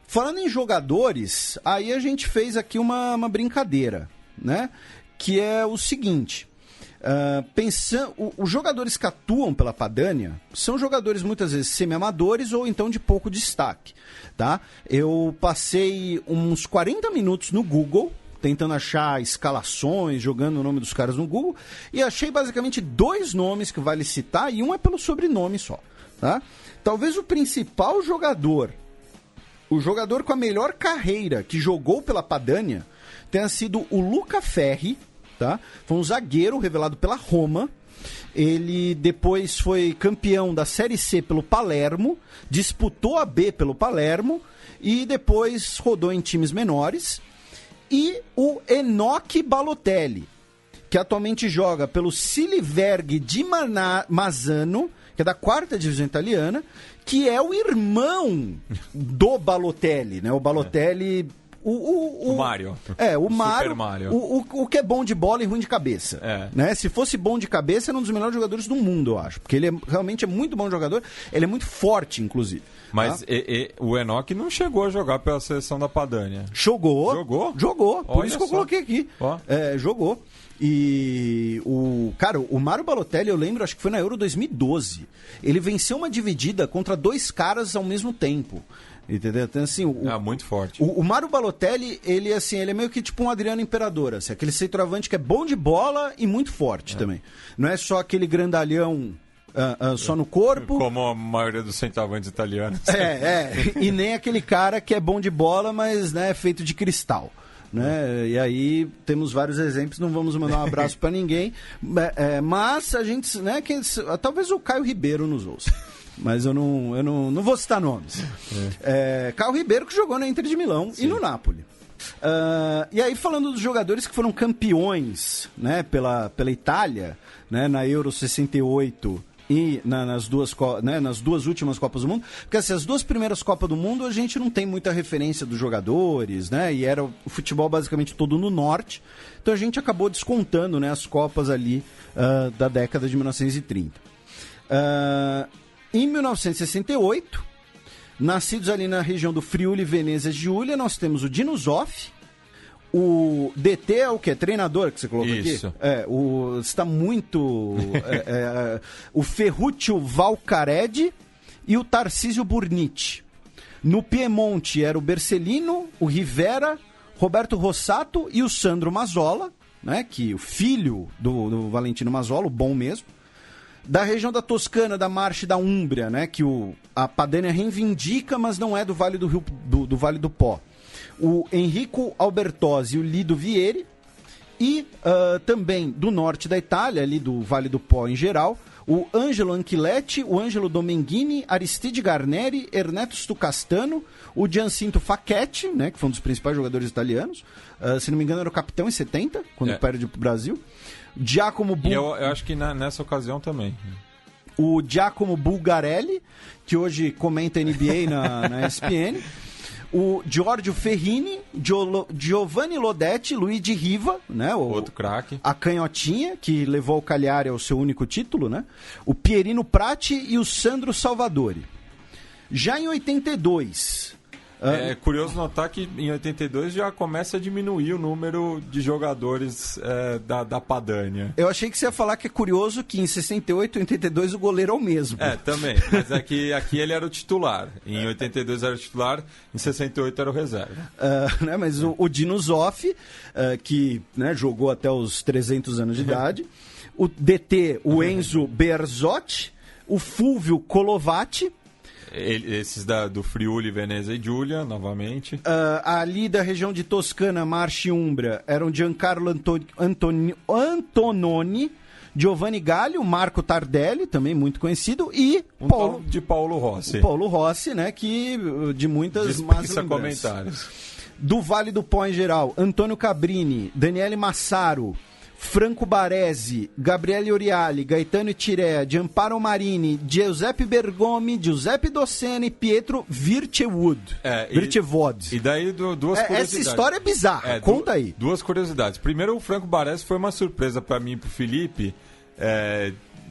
Falando em jogadores, aí a gente fez aqui uma brincadeira, né, que é o seguinte, os jogadores que atuam pela Padania são jogadores muitas vezes semi-amadores ou então de pouco destaque, tá? Eu passei uns 40 minutos no Google tentando achar escalações, jogando o nome dos caras no Google, e achei basicamente 2 nomes que vale citar, e um é pelo sobrenome só, tá? Talvez o principal jogador, o jogador com a melhor carreira que jogou pela Padania, tenha sido o Luca Ferri, tá? Foi um zagueiro revelado pela Roma. Ele depois foi campeão da Série C pelo Palermo, disputou a B pelo Palermo e depois rodou em times menores. E o Enoch Balotelli, que atualmente joga pelo Siliverghi di Mazzano, que é da 4ª divisão italiana, que é o irmão do Balotelli, né? O Balotelli... O Mario. O Mario. Super Mario. O que é bom de bola e ruim de cabeça. Né? Se fosse bom de cabeça, era um dos melhores jogadores do mundo, eu acho. Porque ele realmente é muito bom jogador. Ele é muito forte, inclusive. Mas tá? O Enoch não chegou a jogar pela seleção da Padania. Jogou. Jogou? Por isso que eu coloquei aqui. Jogou. E o Mario Balotelli, eu lembro, acho que foi na Euro 2012. Ele venceu uma dividida contra 2 caras ao mesmo tempo. Entendeu? Então, assim, muito forte. O Mario Balotelli, ele é meio que tipo um Adriano Imperador, assim, aquele centroavante que é bom de bola e muito forte também. Não é só aquele grandalhão só no corpo. Como a maioria dos centroavantes italianos. E nem aquele cara que é bom de bola, mas né, feito de cristal. Né? E aí temos vários exemplos, não vamos mandar um abraço para ninguém, mas a gente, né, talvez o Caio Ribeiro nos ouça. Mas eu não vou citar nomes. Caio Ribeiro, que jogou na Inter de Milão e no Napoli. E aí, falando dos jogadores que foram campeões, né, pela Itália, né, na Euro 68 e nas duas últimas Copas do Mundo, porque assim, as 2 primeiras Copas do Mundo a gente não tem muita referência dos jogadores, né, e era o futebol basicamente todo no norte, então a gente acabou descontando, né, as Copas ali da década de 1930. Em 1968, nascidos ali na região do Friuli, Venezia Giulia, nós temos o Dino Zoff. O DT é o que? Treinador que você colocou aqui? Isso. Está muito... o Ferruccio Valcaredi e o Tarcísio Burnitti. No Piemonte era o Bercellino, o Rivera, Roberto Rossato e o Sandro Mazzola, né, que o filho do Valentino Mazzola, o bom mesmo. Da região da Toscana, da Marche e da Úmbria, né, que a Padania reivindica, mas não é do Vale do Rio, do Vale do Pó. O Enrico Albertosi e o Lido Vieri. E também do norte da Itália, ali do Vale do Pó em geral, o Angelo Anchiletti, o Angelo Domenghini, Aristide Garneri, Ernesto Castano, o Giancinto Facchetti, né, que foi um dos principais jogadores italianos. Se não me engano, era o capitão em 70, quando perde para o Brasil. Giacomo eu acho que nessa ocasião também. O Giacomo Bulgarelli, que hoje comenta NBA na ESPN. O Giorgio Ferrini, Giovanni Lodetti, Luigi Riva, né? Outro craque. A canhotinha, que levou o Cagliari ao seu único título, né? O Pierino Prati e o Sandro Salvadori. Já em 82... É curioso notar que em 82 já começa a diminuir o número de jogadores da Padania. Eu achei que você ia falar que é curioso que em 68 e 82 o goleiro é o mesmo. Também. Mas aqui ele era o titular. Em 82 era o titular, em 68 era o reserva. Né, mas o Dino Zoff, que né, jogou até os 300 anos de idade. O DT, o Enzo Berzotti. O Fulvio Colovati. Esses do Friuli, Venezia e Giulia, novamente. Ali da região de Toscana, Marche e Umbria, eram Giancarlo Antononi, Giovanni Galli, Marco Tardelli, também muito conhecido, e Paulo Rossi. O Paulo Rossi, né, que de muitas más lembranças. Comentários. Do Vale do Pó em geral, Antônio Cabrini, Daniele Massaro, Franco Baresi, Gabriele Oriali, Gaetano Tirea, Giamparo Marini, Giuseppe Bergomi, Giuseppe Dossena e Pietro Virchewod. E daí duas curiosidades. Essa história é bizarra, conta aí. 2 curiosidades. Primeiro, o Franco Baresi foi uma surpresa para mim e pro Felipe.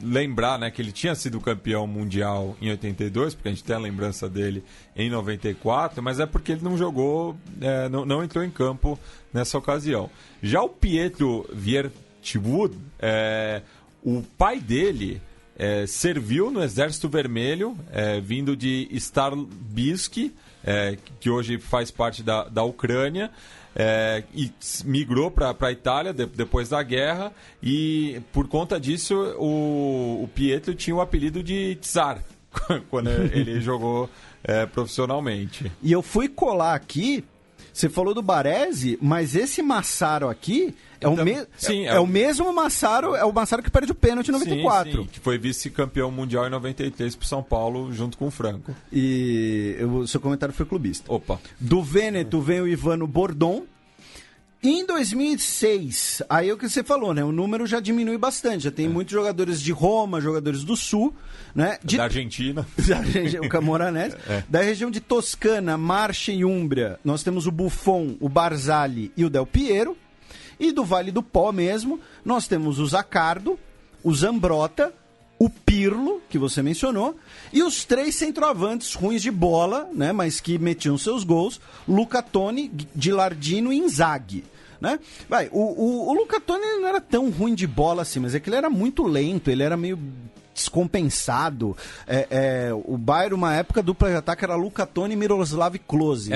Lembrar, né, que ele tinha sido campeão mundial em 82, porque a gente tem a lembrança dele em 94, mas é porque ele não jogou, não entrou em campo nessa ocasião. Já o Pietro Virchewod, o pai dele serviu no Exército Vermelho, vindo de Starbizk, que hoje faz parte da Ucrânia. E migrou para a Itália depois da guerra, e por conta disso o Pietro tinha o apelido de Tsar quando ele jogou profissionalmente. E eu fui colar aqui, você falou do Baresi, mas esse Massaro aqui é o mesmo Massaro, é o Massaro que perde o pênalti em 94. Sim, que foi vice-campeão mundial em 93 pro São Paulo, junto com o Franco. E o seu comentário foi clubista. Opa. Do Vêneto vem o Ivano Bordon. Em 2006, aí é o que você falou, né? O número já diminui bastante. Já tem muitos jogadores de Roma, jogadores do Sul, né? Da Argentina. O Camoranesi. Da região de Toscana, Marche e Úmbria, nós temos o Buffon, o Barzali e o Del Piero. E do Vale do Pó mesmo, nós temos o Zaccardo, o Zambrotta, o Pirlo, que você mencionou, e os 3 centroavantes ruins de bola, né, mas que metiam seus gols, Luca Toni, Gilardino e Inzaghi. Né? O Luca Toni não era tão ruim de bola assim, mas é que ele era muito lento, ele era meio descompensado. O Bayern, uma época, dupla de ataque era Luca Toni e Miroslav Klose.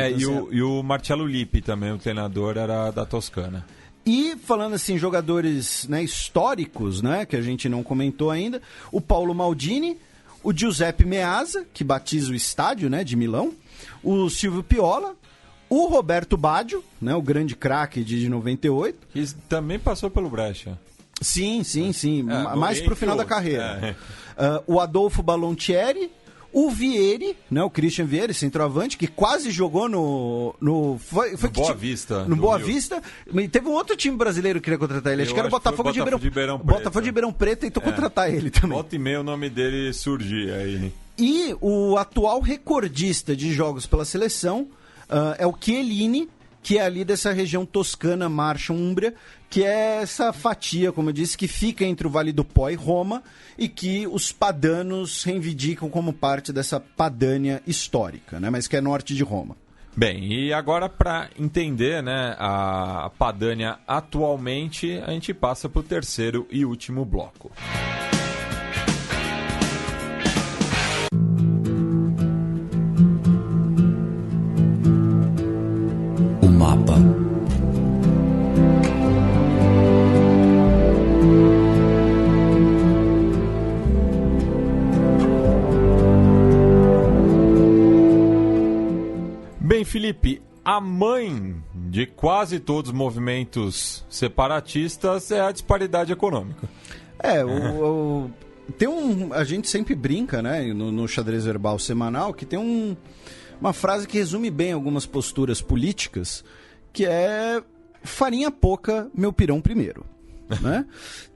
E o Marcello Lippi também, o treinador, era da Toscana. E falando assim, jogadores, né, históricos, né, que a gente não comentou ainda, o Paulo Maldini, o Giuseppe Meazza, que batiza o estádio, né, de Milão, o Silvio Piola, o Roberto Baggio, né, o grande craque de 98. Que também passou pelo Brescia. Sim. Mais pro final da carreira. O Adolfo Ballontieri, o Vieri, né, o Christian Vieri, centroavante, que quase jogou no Boa Vista. No Boa Vista. Teve um outro time brasileiro que queria contratar ele. Acho que era o Botafogo de Ribeirão Preto. Botafogo de Ribeirão Preto tentou contratar ele também. Volta e meia o nome dele surgia aí. E o atual recordista de jogos pela seleção é o Chiellini, que é ali dessa região toscana, Marcha, Úmbria, que é essa fatia, como eu disse, que fica entre o Vale do Pó e Roma, e que os padanos reivindicam como parte dessa Padânia histórica, né? Mas que é norte de Roma. Bem, e agora para entender, né, a Padânia atualmente, a gente passa para o terceiro e último bloco. O mapa. Bem, Felipe, a mãe de quase todos os movimentos separatistas é a disparidade econômica. A gente sempre brinca, né, no xadrez verbal semanal, que tem uma frase que resume bem algumas posturas políticas, que é farinha pouca, meu pirão primeiro. Né?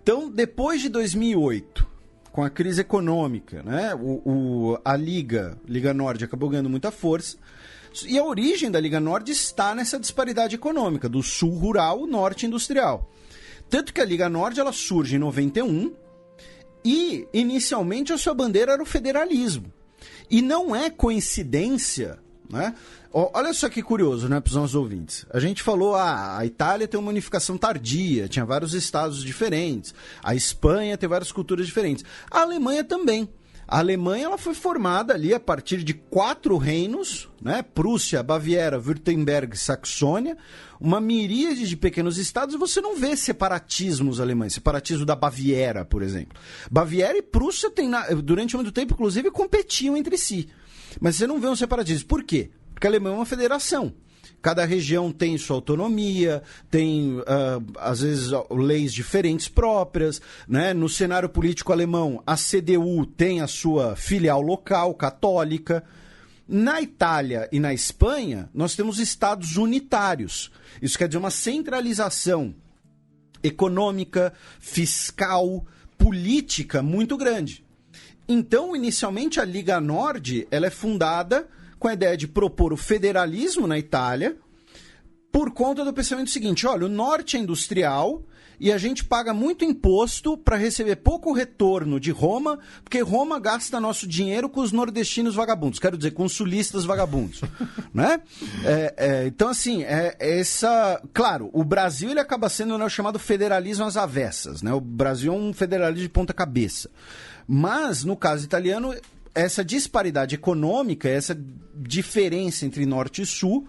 Então, depois de 2008, com a crise econômica, né, a Liga Nord acabou ganhando muita força. E a origem da Liga Nord está nessa disparidade econômica, do sul rural, norte industrial. Tanto que a Liga Nord ela surge em 91 e, inicialmente, a sua bandeira era o federalismo. E não é coincidência, né? Olha só que curioso, né, para os nossos ouvintes. A gente falou, a Itália tem uma unificação tardia, tinha vários estados diferentes. A Espanha tem várias culturas diferentes. A Alemanha também. A Alemanha ela foi formada ali a partir de 4 reinos, né? Prússia, Baviera, Württemberg, Saxônia, uma miríade de pequenos estados, e você não vê separatismos alemães, separatismo da Baviera, por exemplo. Baviera e Prússia durante muito tempo, inclusive, competiam entre si. Mas você não vê um separatismo. Por quê? Porque a Alemanha é uma federação. Cada região tem sua autonomia, tem, às vezes, leis diferentes próprias. Né? No cenário político alemão, a CDU tem a sua filial local, católica. Na Itália e na Espanha, nós temos estados unitários. Isso quer dizer uma centralização econômica, fiscal, política muito grande. Então, inicialmente, a Liga Nord ela é fundada com a ideia de propor o federalismo na Itália, por conta do pensamento seguinte: olha, o norte é industrial e a gente paga muito imposto para receber pouco retorno de Roma, porque Roma gasta nosso dinheiro com os nordestinos vagabundos, quero dizer, com os sulistas vagabundos. Né? Então, assim, claro, o Brasil ele acaba sendo, né, o chamado federalismo às avessas. Né? O Brasil é um federalismo de ponta cabeça. Mas, no caso italiano, essa disparidade econômica, essa diferença entre norte e sul,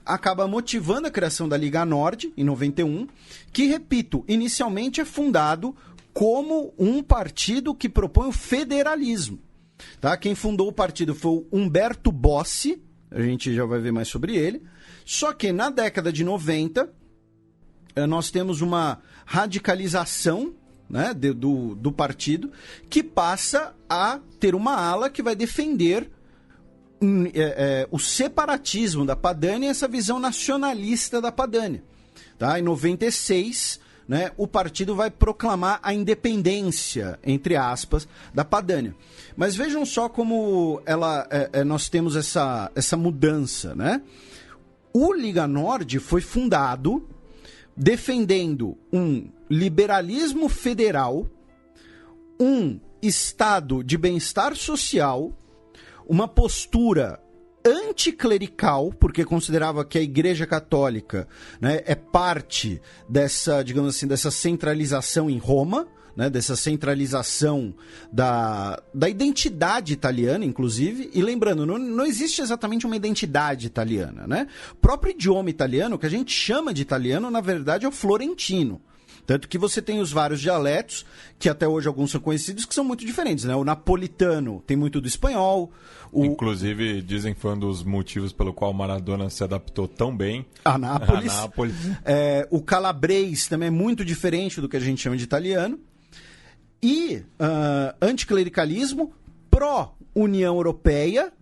acaba motivando a criação da Liga Nord, em 91, que, repito, inicialmente é fundado como um partido que propõe o federalismo. Tá? Quem fundou o partido foi o Humberto Bossi, a gente já vai ver mais sobre ele, só que na década de 90, nós temos uma radicalização, né, do partido, que passa a ter uma ala que vai defender o separatismo da Padania e essa visão nacionalista da Padania. Tá? Em 96, né, o partido vai proclamar a independência, entre aspas, da Padania. Mas vejam só como nós temos essa mudança. Né? O Liga Nord foi fundado defendendo um liberalismo federal, um estado de bem-estar social, uma postura anticlerical, porque considerava que a Igreja Católica, né, é parte dessa, digamos assim, dessa centralização em Roma, né, dessa centralização da identidade italiana, inclusive. E lembrando, não existe exatamente uma identidade italiana. Né? O próprio idioma italiano, que a gente chama de italiano, na verdade é o florentino. Tanto que você tem os vários dialetos, que até hoje alguns são conhecidos, que são muito diferentes, né? O napolitano tem muito do espanhol. Inclusive, dizem que foi um dos motivos pelo qual Maradona se adaptou tão bem a Nápoles. O calabrês também é muito diferente do que a gente chama de italiano. E anticlericalismo, pró-União Europeia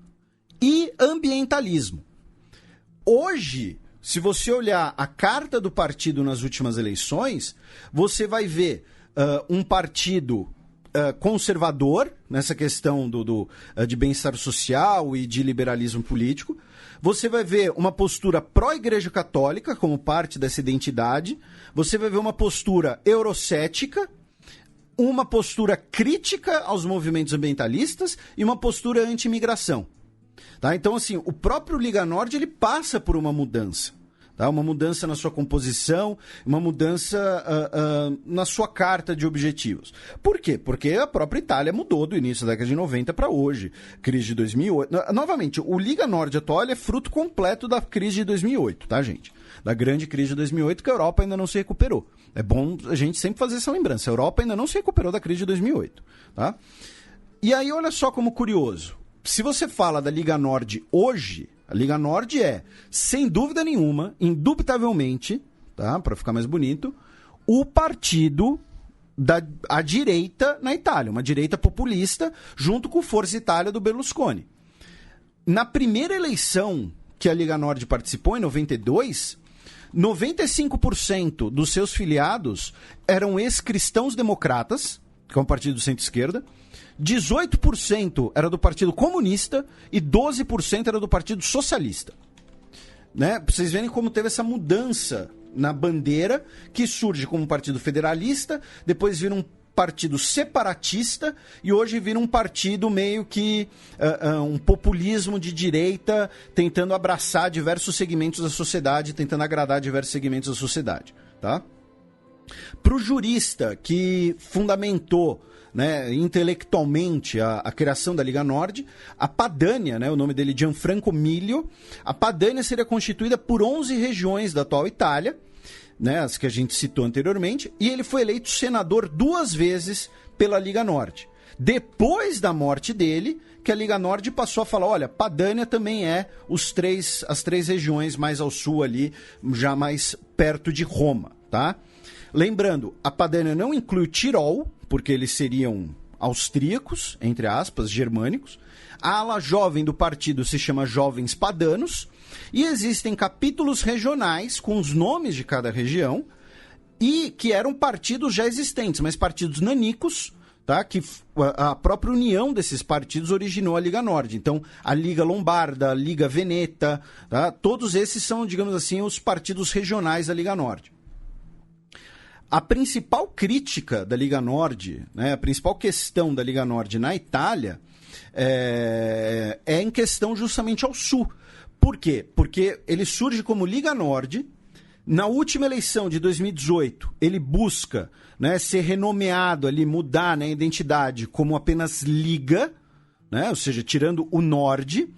e ambientalismo. Hoje, se você olhar a carta do partido nas últimas eleições, você vai ver um partido conservador, nessa questão de bem-estar social e de liberalismo político. Você vai ver uma postura pró-Igreja Católica, como parte dessa identidade. Você vai ver uma postura eurocética, uma postura crítica aos movimentos ambientalistas e uma postura anti-imigração. Tá? Então, assim, o próprio Liga Nord ele passa por uma mudança. Tá? Uma mudança na sua composição, uma mudança na sua carta de objetivos. Por quê? Porque a própria Itália mudou do início da década de 90 para hoje. Crise de 2008. Novamente, o Liga Nord atual é fruto completo da crise de 2008, tá, gente? Da grande crise de 2008, que a Europa ainda não se recuperou. É bom a gente sempre fazer essa lembrança. A Europa ainda não se recuperou da crise de 2008. Tá? E aí, olha só como curioso. Se você fala da Liga Nord hoje, a Liga Nord é, sem dúvida nenhuma, indubitavelmente, tá? Para ficar mais bonito, o partido à direita na Itália, uma direita populista, junto com o Forza Itália do Berlusconi. Na primeira eleição que a Liga Nord participou, em 92, 95% dos seus filiados eram ex-cristãos democratas, que é um partido do centro-esquerda, 18% era do Partido Comunista e 12% era do Partido Socialista. Né? Pra vocês verem como teve essa mudança na bandeira, que surge como um partido federalista, depois vira um partido separatista e hoje vira um partido meio que um populismo de direita, tentando abraçar diversos segmentos da sociedade, tentando agradar diversos segmentos da sociedade. Tá? Para o jurista que fundamentou, né, intelectualmente a criação da Liga Nord, a Padania, né, o nome dele é Gianfranco Miglio, a Padania seria constituída por 11 regiões da atual Itália, né, as que a gente citou anteriormente, e ele foi eleito senador 2 vezes pela Liga Nord. Depois da morte dele, que a Liga Nord passou a falar, olha, Padania também é as 3 regiões mais ao sul ali, já mais perto de Roma, tá? Lembrando, a Padania não inclui o Tirol, porque eles seriam austríacos, entre aspas, germânicos. A ala jovem do partido se chama Jovens Padanos. E existem capítulos regionais com os nomes de cada região, e que eram partidos já existentes, mas partidos nanicos, tá? Que a própria união desses partidos originou a Liga Nord. Então, a Liga Lombarda, a Liga Veneta, tá? Todos esses são, digamos assim, os partidos regionais da Liga Nord. A principal crítica da Liga Nord, né, a principal questão da Liga Nord na Itália é em questão justamente ao sul. Por quê? Porque ele surge como Liga Nord. Na última eleição de 2018, ele busca, né, ser renomeado ali, mudar, né, a identidade como apenas Liga, né? Ou seja, tirando o Nord.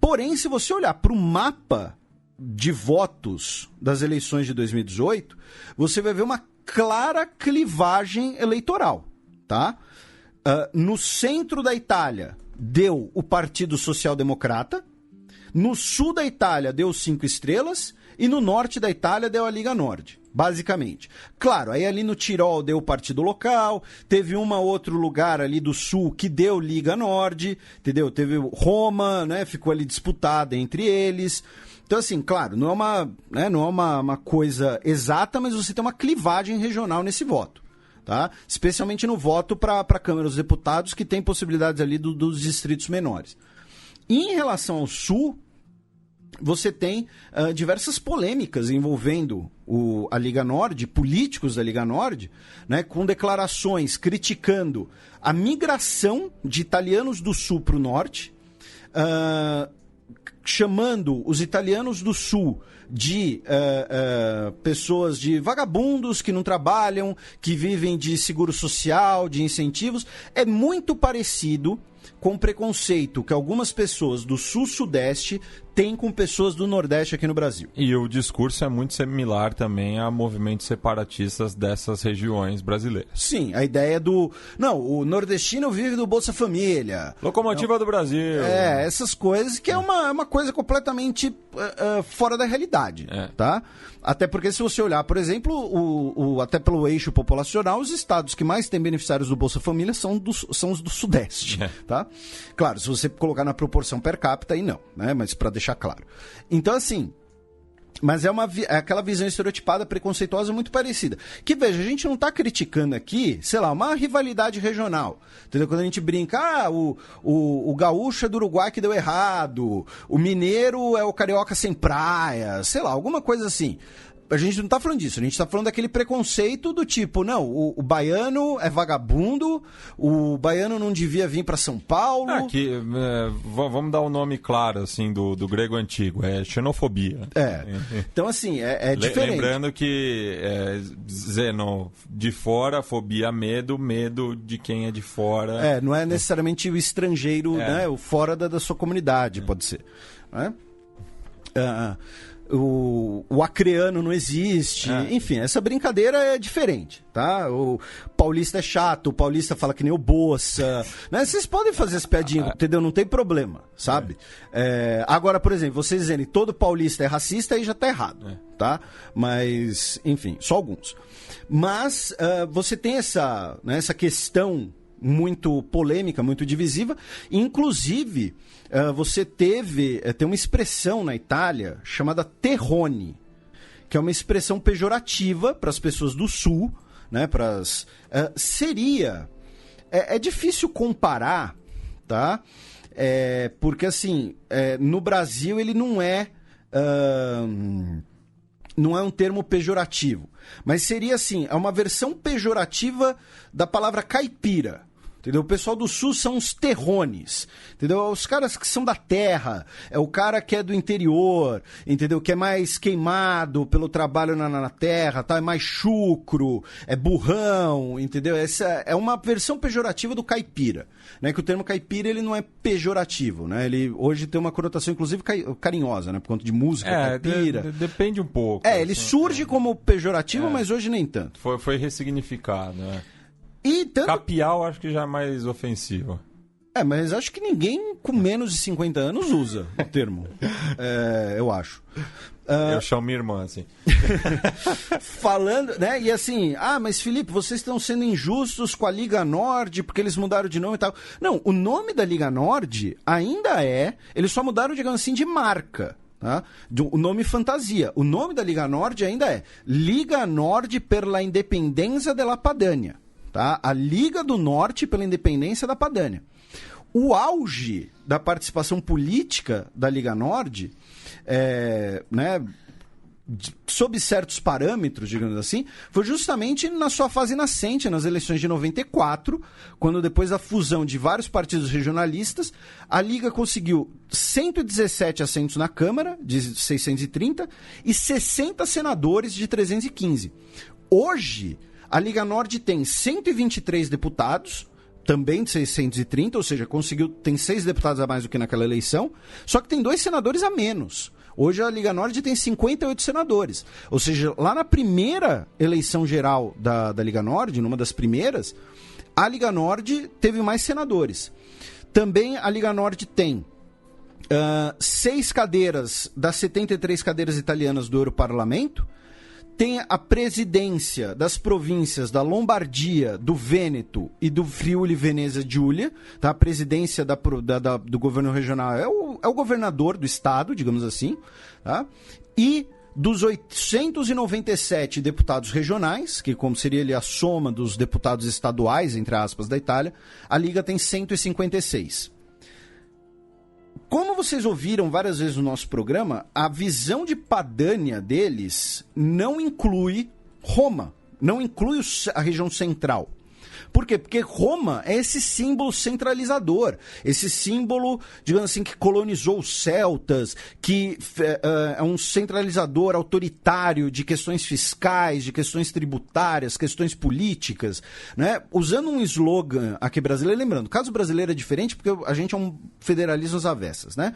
Porém, se você olhar para o mapa de votos das eleições de 2018, você vai ver uma clara clivagem eleitoral, tá? No centro da Itália deu o Partido Social Democrata, no sul da Itália deu 5 estrelas e no norte da Itália deu a Liga Nord, basicamente. Claro, aí ali no Tirol deu o Partido Local, teve outro lugar ali do sul que deu Liga Nord, entendeu? Teve Roma, né? Ficou ali disputada entre eles. Então, assim, claro, não é uma coisa exata, mas você tem uma clivagem regional nesse voto, tá? Especialmente no voto para a Câmara dos Deputados, que tem possibilidades ali dos distritos menores. E em relação ao Sul, você tem diversas polêmicas envolvendo a Liga Nord, políticos da Liga Nord, né, com declarações criticando a migração de italianos do Sul para o Norte, chamando os italianos do Sul de pessoas de vagabundos que não trabalham, que vivem de seguro social, de incentivos. É muito parecido com o preconceito que algumas pessoas do Sul-Sudeste têm com pessoas do Nordeste aqui no Brasil. E o discurso é muito similar também a movimentos separatistas dessas regiões brasileiras. Sim, a ideia o nordestino vive do Bolsa Família. Locomotiva do Brasil. Essas coisas que é uma coisa completamente fora da realidade, tá? Até porque se você olhar, por exemplo, até pelo eixo populacional, os estados que mais têm beneficiários do Bolsa Família são os do Sudeste, tá? Claro, se você colocar na proporção per capita, aí não, né? Mas para deixar claro. Então, assim, mas é aquela visão estereotipada, preconceituosa, muito parecida. Que, veja, a gente não tá criticando aqui, sei lá, uma rivalidade regional. Entendeu? Quando a gente brinca, o gaúcho é do Uruguai que deu errado, o mineiro é o carioca sem praia, sei lá, alguma coisa assim. A gente não tá falando disso, a gente tá falando daquele preconceito do tipo, não, o baiano é vagabundo, o baiano não devia vir para São Paulo. Vamos dar o nome claro, assim, do grego antigo, é xenofobia. Então, assim, é diferente. Lembrando que xeno de fora, fobia, medo de quem é de fora. Não é necessariamente o estrangeiro, né, o fora da sua comunidade, pode ser. Né? O acreano não existe, enfim, essa brincadeira é diferente, tá? O paulista é chato, o paulista fala que nem o Bossa, né? Vocês podem fazer as piadinhas, entendeu? Não tem problema, sabe? Agora, por exemplo, vocês dizerem todo paulista é racista, aí já tá errado, tá? Mas, enfim, só alguns. Mas você tem essa questão muito polêmica, muito divisiva. Inclusive, você tem uma expressão na Itália chamada terrone, que é uma expressão pejorativa para as pessoas do Sul, né? É difícil comparar, tá? Porque, assim, no Brasil ele não é um termo pejorativo, mas seria, assim, uma versão pejorativa da palavra caipira. Entendeu? O pessoal do Sul são os terrones, entendeu? Os caras que são da terra, é o cara que é do interior, entendeu? Que é mais queimado pelo trabalho na terra, tá? É mais chucro, é burrão, entendeu? Essa é uma versão pejorativa do caipira, né? Que o termo caipira, ele não é pejorativo, né? Ele hoje tem uma conotação, inclusive, carinhosa, né? Por conta de música, caipira. Depende um pouco. Ele surge como pejorativo, mas hoje nem tanto. Foi ressignificado, né? Capial acho que já é mais ofensivo. Mas acho que ninguém com menos de 50 anos usa o termo. Eu acho. Eu chamo minha irmã, assim. Falando, né? E assim, mas Felipe, vocês estão sendo injustos com a Liga Nord porque eles mudaram de nome e tal. Não, o nome da Liga Nord ainda eles só mudaram, digamos assim, de marca. Tá? O nome fantasia. O nome da Liga Nord ainda é Liga Nord per la Indipendenza della Padania. Tá? A Liga do Norte pela Independência da Padania. O auge da participação política da Liga Nord, sob certos parâmetros, digamos assim, foi justamente na sua fase nascente, nas eleições de 94, quando depois da fusão de vários partidos regionalistas, a Liga conseguiu 117 assentos na Câmara, de 630, e 60 senadores de 315. Hoje, a Liga Nord tem 123 deputados, também de 630, ou seja, tem 6 deputados a mais do que naquela eleição, só que tem 2 senadores a menos. Hoje a Liga Nord tem 58 senadores. Ou seja, lá na primeira eleição geral da Liga Nord, numa das primeiras, a Liga Nord teve mais senadores. Também a Liga Nord tem 6 cadeiras das 73 cadeiras italianas do Europarlamento, tem a presidência das províncias da Lombardia, do Vêneto e do Friuli Venezia Giulia, tá? A presidência do governo regional é o governador do estado, digamos assim, tá? E dos 897 deputados regionais, que como seria ali a soma dos deputados estaduais, entre aspas, da Itália, a Liga tem 156. Como vocês ouviram várias vezes no nosso programa, a visão de Padania deles não inclui Roma, não inclui a região central. Por quê? Porque Roma é esse símbolo centralizador, esse símbolo, digamos assim, que colonizou os celtas, que é um centralizador autoritário de questões fiscais, de questões tributárias, questões políticas, né? Usando um slogan aqui brasileiro, lembrando, o caso brasileiro é diferente porque a gente é um federalismo às avessas, né?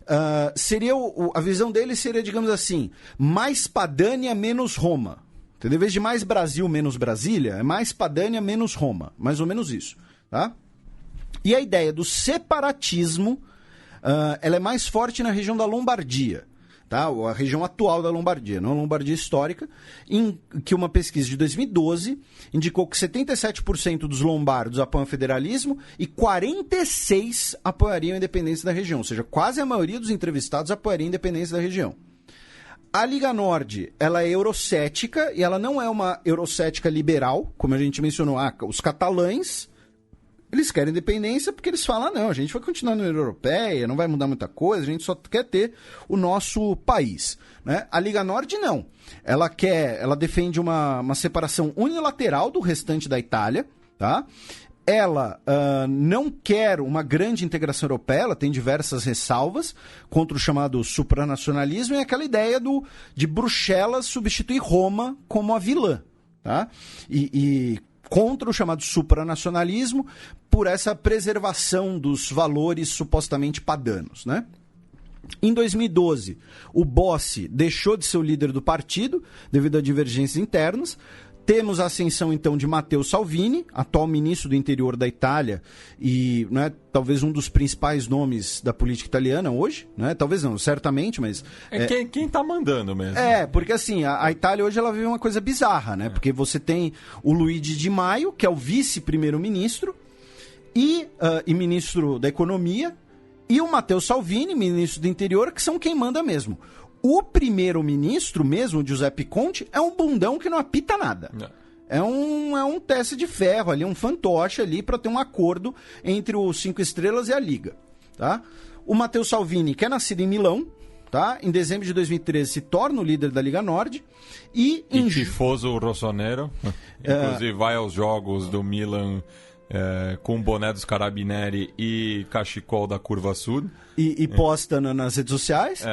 A visão dele seria, digamos assim, mais Padania, menos Roma. Entendeu? Em vez de mais Brasil, menos Brasília, é mais Padania, menos Roma. Mais ou menos isso. Tá? E a ideia do separatismo, ela é mais forte na região da Lombardia. Tá? A região atual da Lombardia, não a Lombardia histórica, em que uma pesquisa de 2012 indicou que 77% dos lombardos apoiam o federalismo e 46% apoiariam a independência da região. Ou seja, quase a maioria dos entrevistados apoiaria a independência da região. A Liga Nord, ela é eurocética e ela não é uma eurocética liberal, como a gente mencionou. Os catalães, eles querem independência porque eles falam, não, a gente vai continuar na União Europeia, não vai mudar muita coisa, a gente só quer ter o nosso país. Né? A Liga Nord, não. Ela defende uma separação unilateral do restante da Itália, tá? Ela não quer uma grande integração europeia, ela tem diversas ressalvas contra o chamado supranacionalismo e aquela ideia de Bruxelas substituir Roma como a vilã. Tá? E contra o chamado supranacionalismo por essa preservação dos valores supostamente padanos. Né? Em 2012, o Bossi deixou de ser o líder do partido devido a divergências internas. Temos a ascensão, então, de Matteo Salvini, atual ministro do interior da Itália e, né, talvez um dos principais nomes da política italiana hoje, né? Talvez não, certamente, mas... Quem está mandando mesmo. Porque assim, a Itália hoje ela vive uma coisa bizarra, né? Porque você tem o Luigi Di Maio, que é o vice-primeiro-ministro e ministro da Economia, e o Matteo Salvini, ministro do interior, que são quem manda mesmo. O primeiro-ministro mesmo, Giuseppe Conte, é um bundão que não apita nada. É um teste de ferro ali, um fantoche ali para ter um acordo entre os 5 estrelas e a Liga. Tá? O Matteo Salvini, que é nascido em Milão, tá? Em dezembro de 2013 se torna o líder da Liga Nord. E tifoso rossonero. Inclusive vai aos jogos do Milan com o boné dos Carabinieri e cachecol da Curva Sul. E posta nas redes sociais.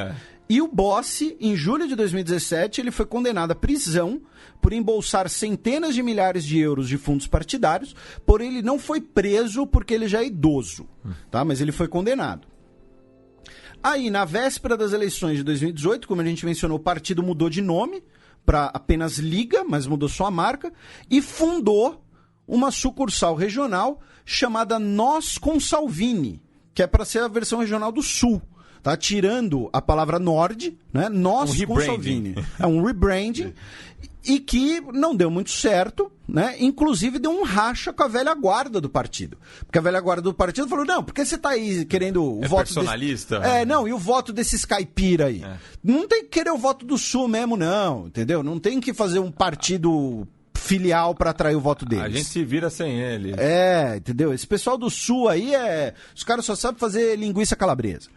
E o Bossi, em julho de 2017, ele foi condenado à prisão por embolsar centenas de milhares de euros de fundos partidários, porém ele não foi preso porque ele já é idoso, tá? Mas ele foi condenado. Aí, na véspera das eleições de 2018, como a gente mencionou, o partido mudou de nome para apenas Liga, mas mudou sua marca, e fundou uma sucursal regional chamada Nós com Salvini, que é para ser a versão regional do Sul. Tá tirando a palavra Nord, né? Nós com Salvini. É um rebranding e que não deu muito certo, né? Inclusive deu um racha com a velha guarda do partido. Porque a velha guarda do partido falou, não, por que você tá aí querendo o voto... personalista? Não, e o voto desses caipira aí? Não tem que querer o voto do Sul mesmo, não, entendeu? Não tem que fazer um partido filial para atrair o voto deles. A gente se vira sem ele. Entendeu? Esse pessoal do Sul aí os caras só sabem fazer linguiça calabresa.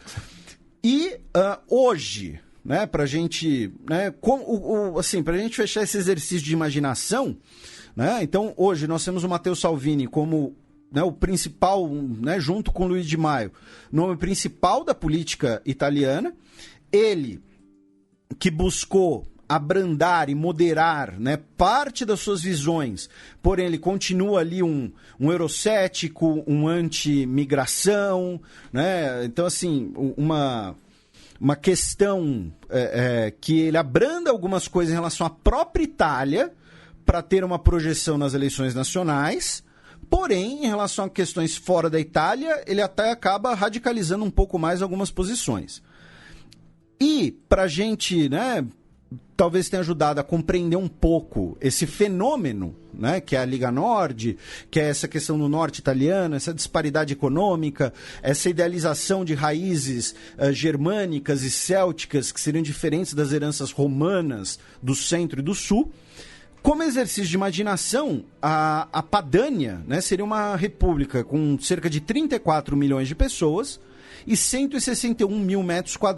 E hoje, né, pra gente, né, assim, pra gente fechar esse exercício de imaginação, né, então hoje nós temos o Matteo Salvini como, né, o principal, né, junto com o Luigi Di Maio, nome principal da política italiana, ele que buscou abrandar e moderar, né, parte das suas visões, porém ele continua ali um eurocético, um anti-migração, né? Então, assim, uma questão que ele abranda algumas coisas em relação à própria Itália para ter uma projeção nas eleições nacionais, porém, em relação a questões fora da Itália, ele até acaba radicalizando um pouco mais algumas posições. E, para a gente, né, talvez tenha ajudado a compreender um pouco esse fenômeno, né, que é a Liga Nord, que é essa questão do norte italiano, essa disparidade econômica, essa idealização de raízes germânicas e célticas que seriam diferentes das heranças romanas do centro e do sul. Como exercício de imaginação, a Padânia, né, seria uma república com cerca de 34 milhões de pessoas e 161 mil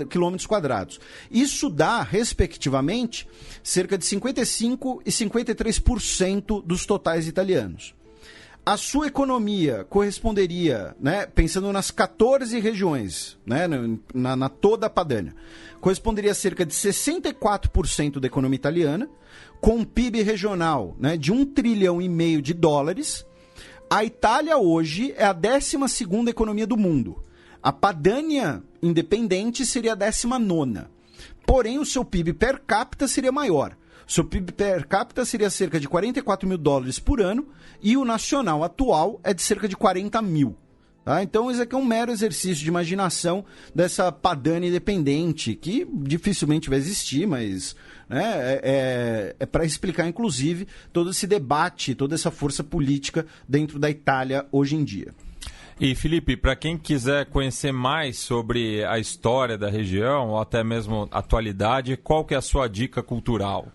quilômetros quadrados. Isso dá, respectivamente, cerca de 55% e 53% dos totais italianos. A sua economia corresponderia, né, pensando nas 14 regiões, né, na toda a Padânia, corresponderia a cerca de 64% da economia italiana, com um PIB regional, né, de $1,5 trilhão de dólares. A Itália hoje é a 12ª economia do mundo. A Padânia independente seria a 19ª. Porém, o seu PIB per capita seria maior. O seu PIB per capita seria cerca de $44 mil por ano e o nacional atual é de cerca de 40 mil. Tá? Então, isso aqui é um mero exercício de imaginação dessa Padânia independente, que dificilmente vai existir, mas, né, é para explicar, inclusive, todo esse debate, toda essa força política dentro da Itália hoje em dia. E, Felipe, para quem quiser conhecer mais sobre a história da região, ou até mesmo a atualidade, qual que é a sua dica cultural?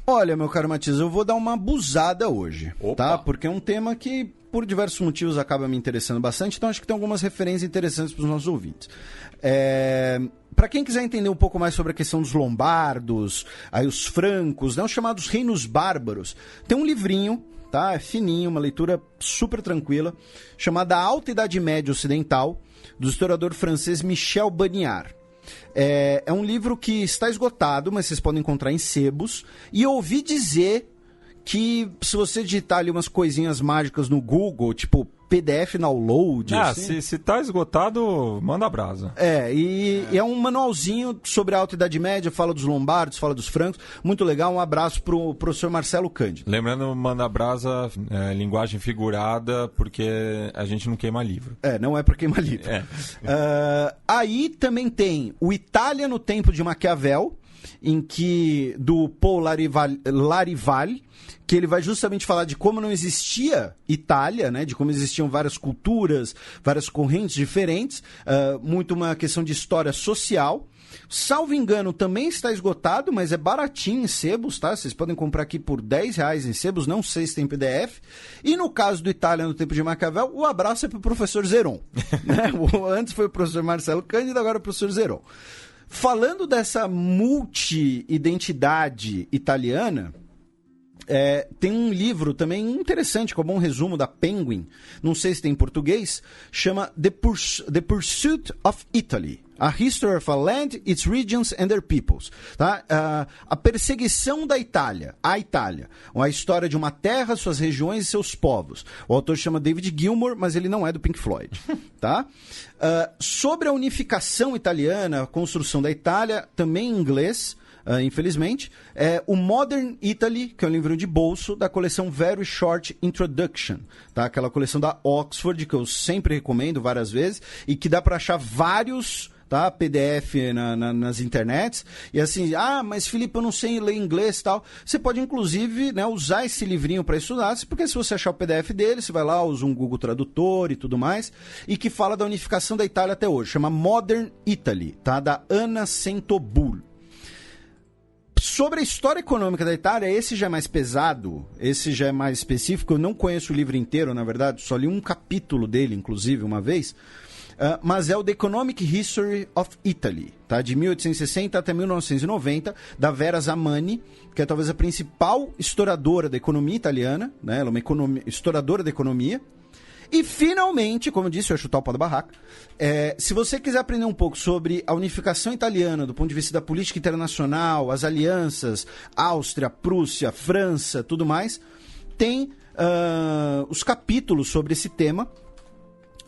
Olha, meu caro Matias, eu vou dar uma abusada hoje, tá? Porque é um tema que, por diversos motivos, acaba me interessando bastante, então acho que tem algumas referências interessantes para os nossos ouvintes. Para quem quiser entender um pouco mais sobre a questão dos lombardos, aí os francos, né, os chamados reinos bárbaros, tem um livrinho, tá? É fininho, uma leitura super tranquila, chamada Alta Idade Média Ocidental, do historiador francês Michel Bagnard. É um livro que está esgotado, mas vocês podem encontrar em sebos. E eu ouvi dizer que se você digitar ali umas coisinhas mágicas no Google, tipo PDF download... assim, se tá esgotado, manda brasa. E é um manualzinho sobre a Alta Idade Média, fala dos lombardos, fala dos francos. Muito legal, um abraço pro professor Marcelo Cândido. Lembrando, manda brasa, linguagem figurada, porque a gente não queima livro. Não é pra queimar livro. Aí também tem o Itália no Tempo de Maquiavel, do Paul Larival, que ele vai justamente falar de como não existia Itália, né, de como existiam várias culturas, várias correntes diferentes, muito uma questão de história social. Salvo engano, também está esgotado, mas é baratinho em sebos, tá? Vocês podem comprar aqui por R$10 em sebos, não sei se tem PDF. E no caso do Itália no Tempo de Maquiavel, o abraço é para o professor Zeron. Né? Antes foi o professor Marcelo Cândido, agora é o professor Zeron. Falando dessa multi-identidade italiana, tem um livro também interessante, com um bom resumo da Penguin, não sei se tem em português, chama The Pursuit of Italy, A History of a Land, Its Regions and Their Peoples. Tá? A perseguição da Itália, a Itália, a história de uma terra, suas regiões e seus povos. O autor chama David Gilmour, mas ele não é do Pink Floyd. Tá? Sobre a unificação italiana, a construção da Itália, também em inglês, infelizmente, o Modern Italy, que é um livro de bolso da coleção Very Short Introduction, tá? Aquela coleção da Oxford, que eu sempre recomendo várias vezes, e que dá para achar vários, tá, PDF nas internets, e assim, mas Felipe, eu não sei ler inglês e tal. Você pode, inclusive, né, usar esse livrinho para estudar, porque se você achar o PDF dele, você vai lá, usa um Google Tradutor e tudo mais, e que fala da unificação da Itália até hoje, chama Modern Italy, tá, da Anna Sentobul. Sobre a história econômica da Itália, esse já é mais pesado, esse já é mais específico. Eu não conheço o livro inteiro, na verdade, só li um capítulo dele, inclusive, uma vez. Mas é o The Economic History of Italy, tá? De 1860 até 1990, da Vera Zamani, que é talvez a principal historiadora da economia italiana, né? Ela é uma historiadora da economia. E finalmente, como eu disse, eu ia chutar o pau da barraca, se você quiser aprender um pouco sobre a unificação italiana do ponto de vista da política internacional, as alianças, Áustria, Prússia, França, tudo mais, tem os capítulos sobre esse tema.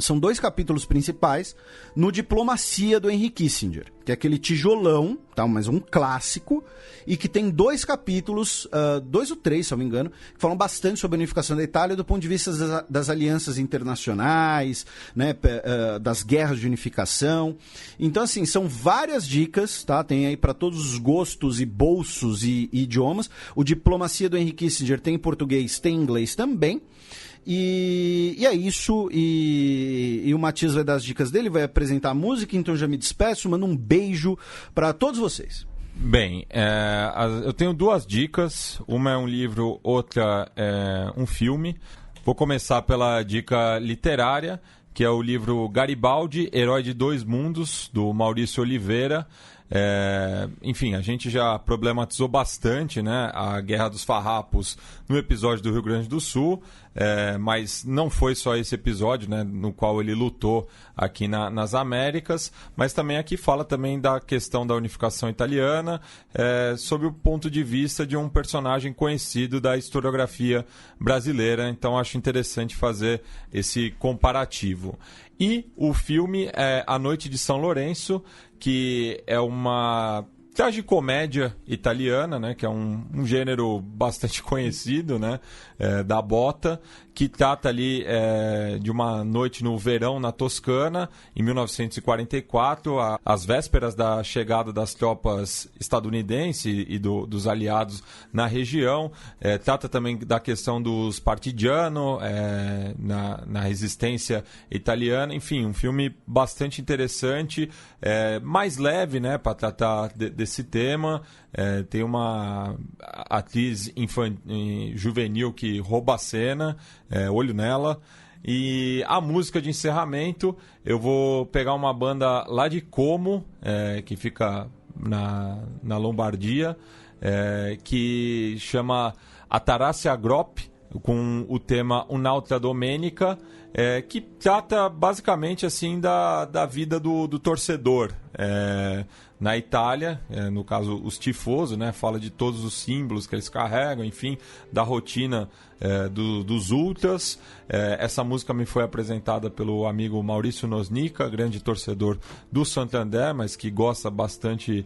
São 2 capítulos principais no Diplomacia do Henry Kissinger, que é aquele tijolão, tá? Mas um clássico, e que tem 2 capítulos, 2 ou 3, se eu não me engano, que falam bastante sobre a unificação da Itália do ponto de vista das alianças internacionais, né? Das guerras de unificação. Então, assim, são várias dicas, tá? Tem aí para todos os gostos e bolsos e idiomas. O Diplomacia do Henry Kissinger tem em português, tem em inglês também. E é isso, e o Matias vai dar as dicas dele, vai apresentar a música, então já me despeço, mando um beijo para todos vocês. Bem, eu tenho 2 dicas, uma é um livro, outra é um filme. Vou começar pela dica literária, que é o livro Garibaldi, Herói de Dois Mundos, do Maurício Oliveira. Enfim, a gente já problematizou bastante, né, a Guerra dos Farrapos no episódio do Rio Grande do Sul, mas não foi só esse episódio, né, no qual ele lutou aqui nas Américas, mas também aqui fala também da questão da unificação italiana, sob o ponto de vista de um personagem conhecido da historiografia brasileira, então acho interessante fazer esse comparativo. E o filme é A Noite de São Lourenço, que é uma tragicomédia italiana, né, que é um gênero bastante conhecido, né, da bota, que trata ali de uma noite no verão na Toscana, em 1944, às vésperas da chegada das tropas estadunidenses e dos aliados na região. Trata também da questão dos partigiano na resistência italiana. Enfim, um filme bastante interessante, mais leve, né, para tratar desse tema. Tem uma atriz juvenil que rouba a cena, olho nela. E a música de encerramento, eu vou pegar uma banda lá de Como, que fica na Lombardia, que chama Atarasia Grop, com o tema Un'altra Domenica, que trata basicamente assim da vida do torcedor na Itália, no caso os tifosi, né? Fala de todos os símbolos que eles carregam, enfim, da rotina dos ultras. Essa música me foi apresentada pelo amigo Maurício Nosnica, grande torcedor do Santander, mas que gosta bastante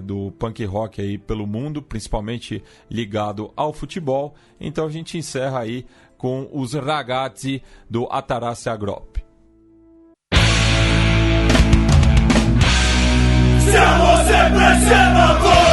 do punk rock aí pelo mundo, principalmente ligado ao futebol. Então a gente encerra aí com os Ragazzi do Atarasia Grop. Siamo sempre assieme a voi.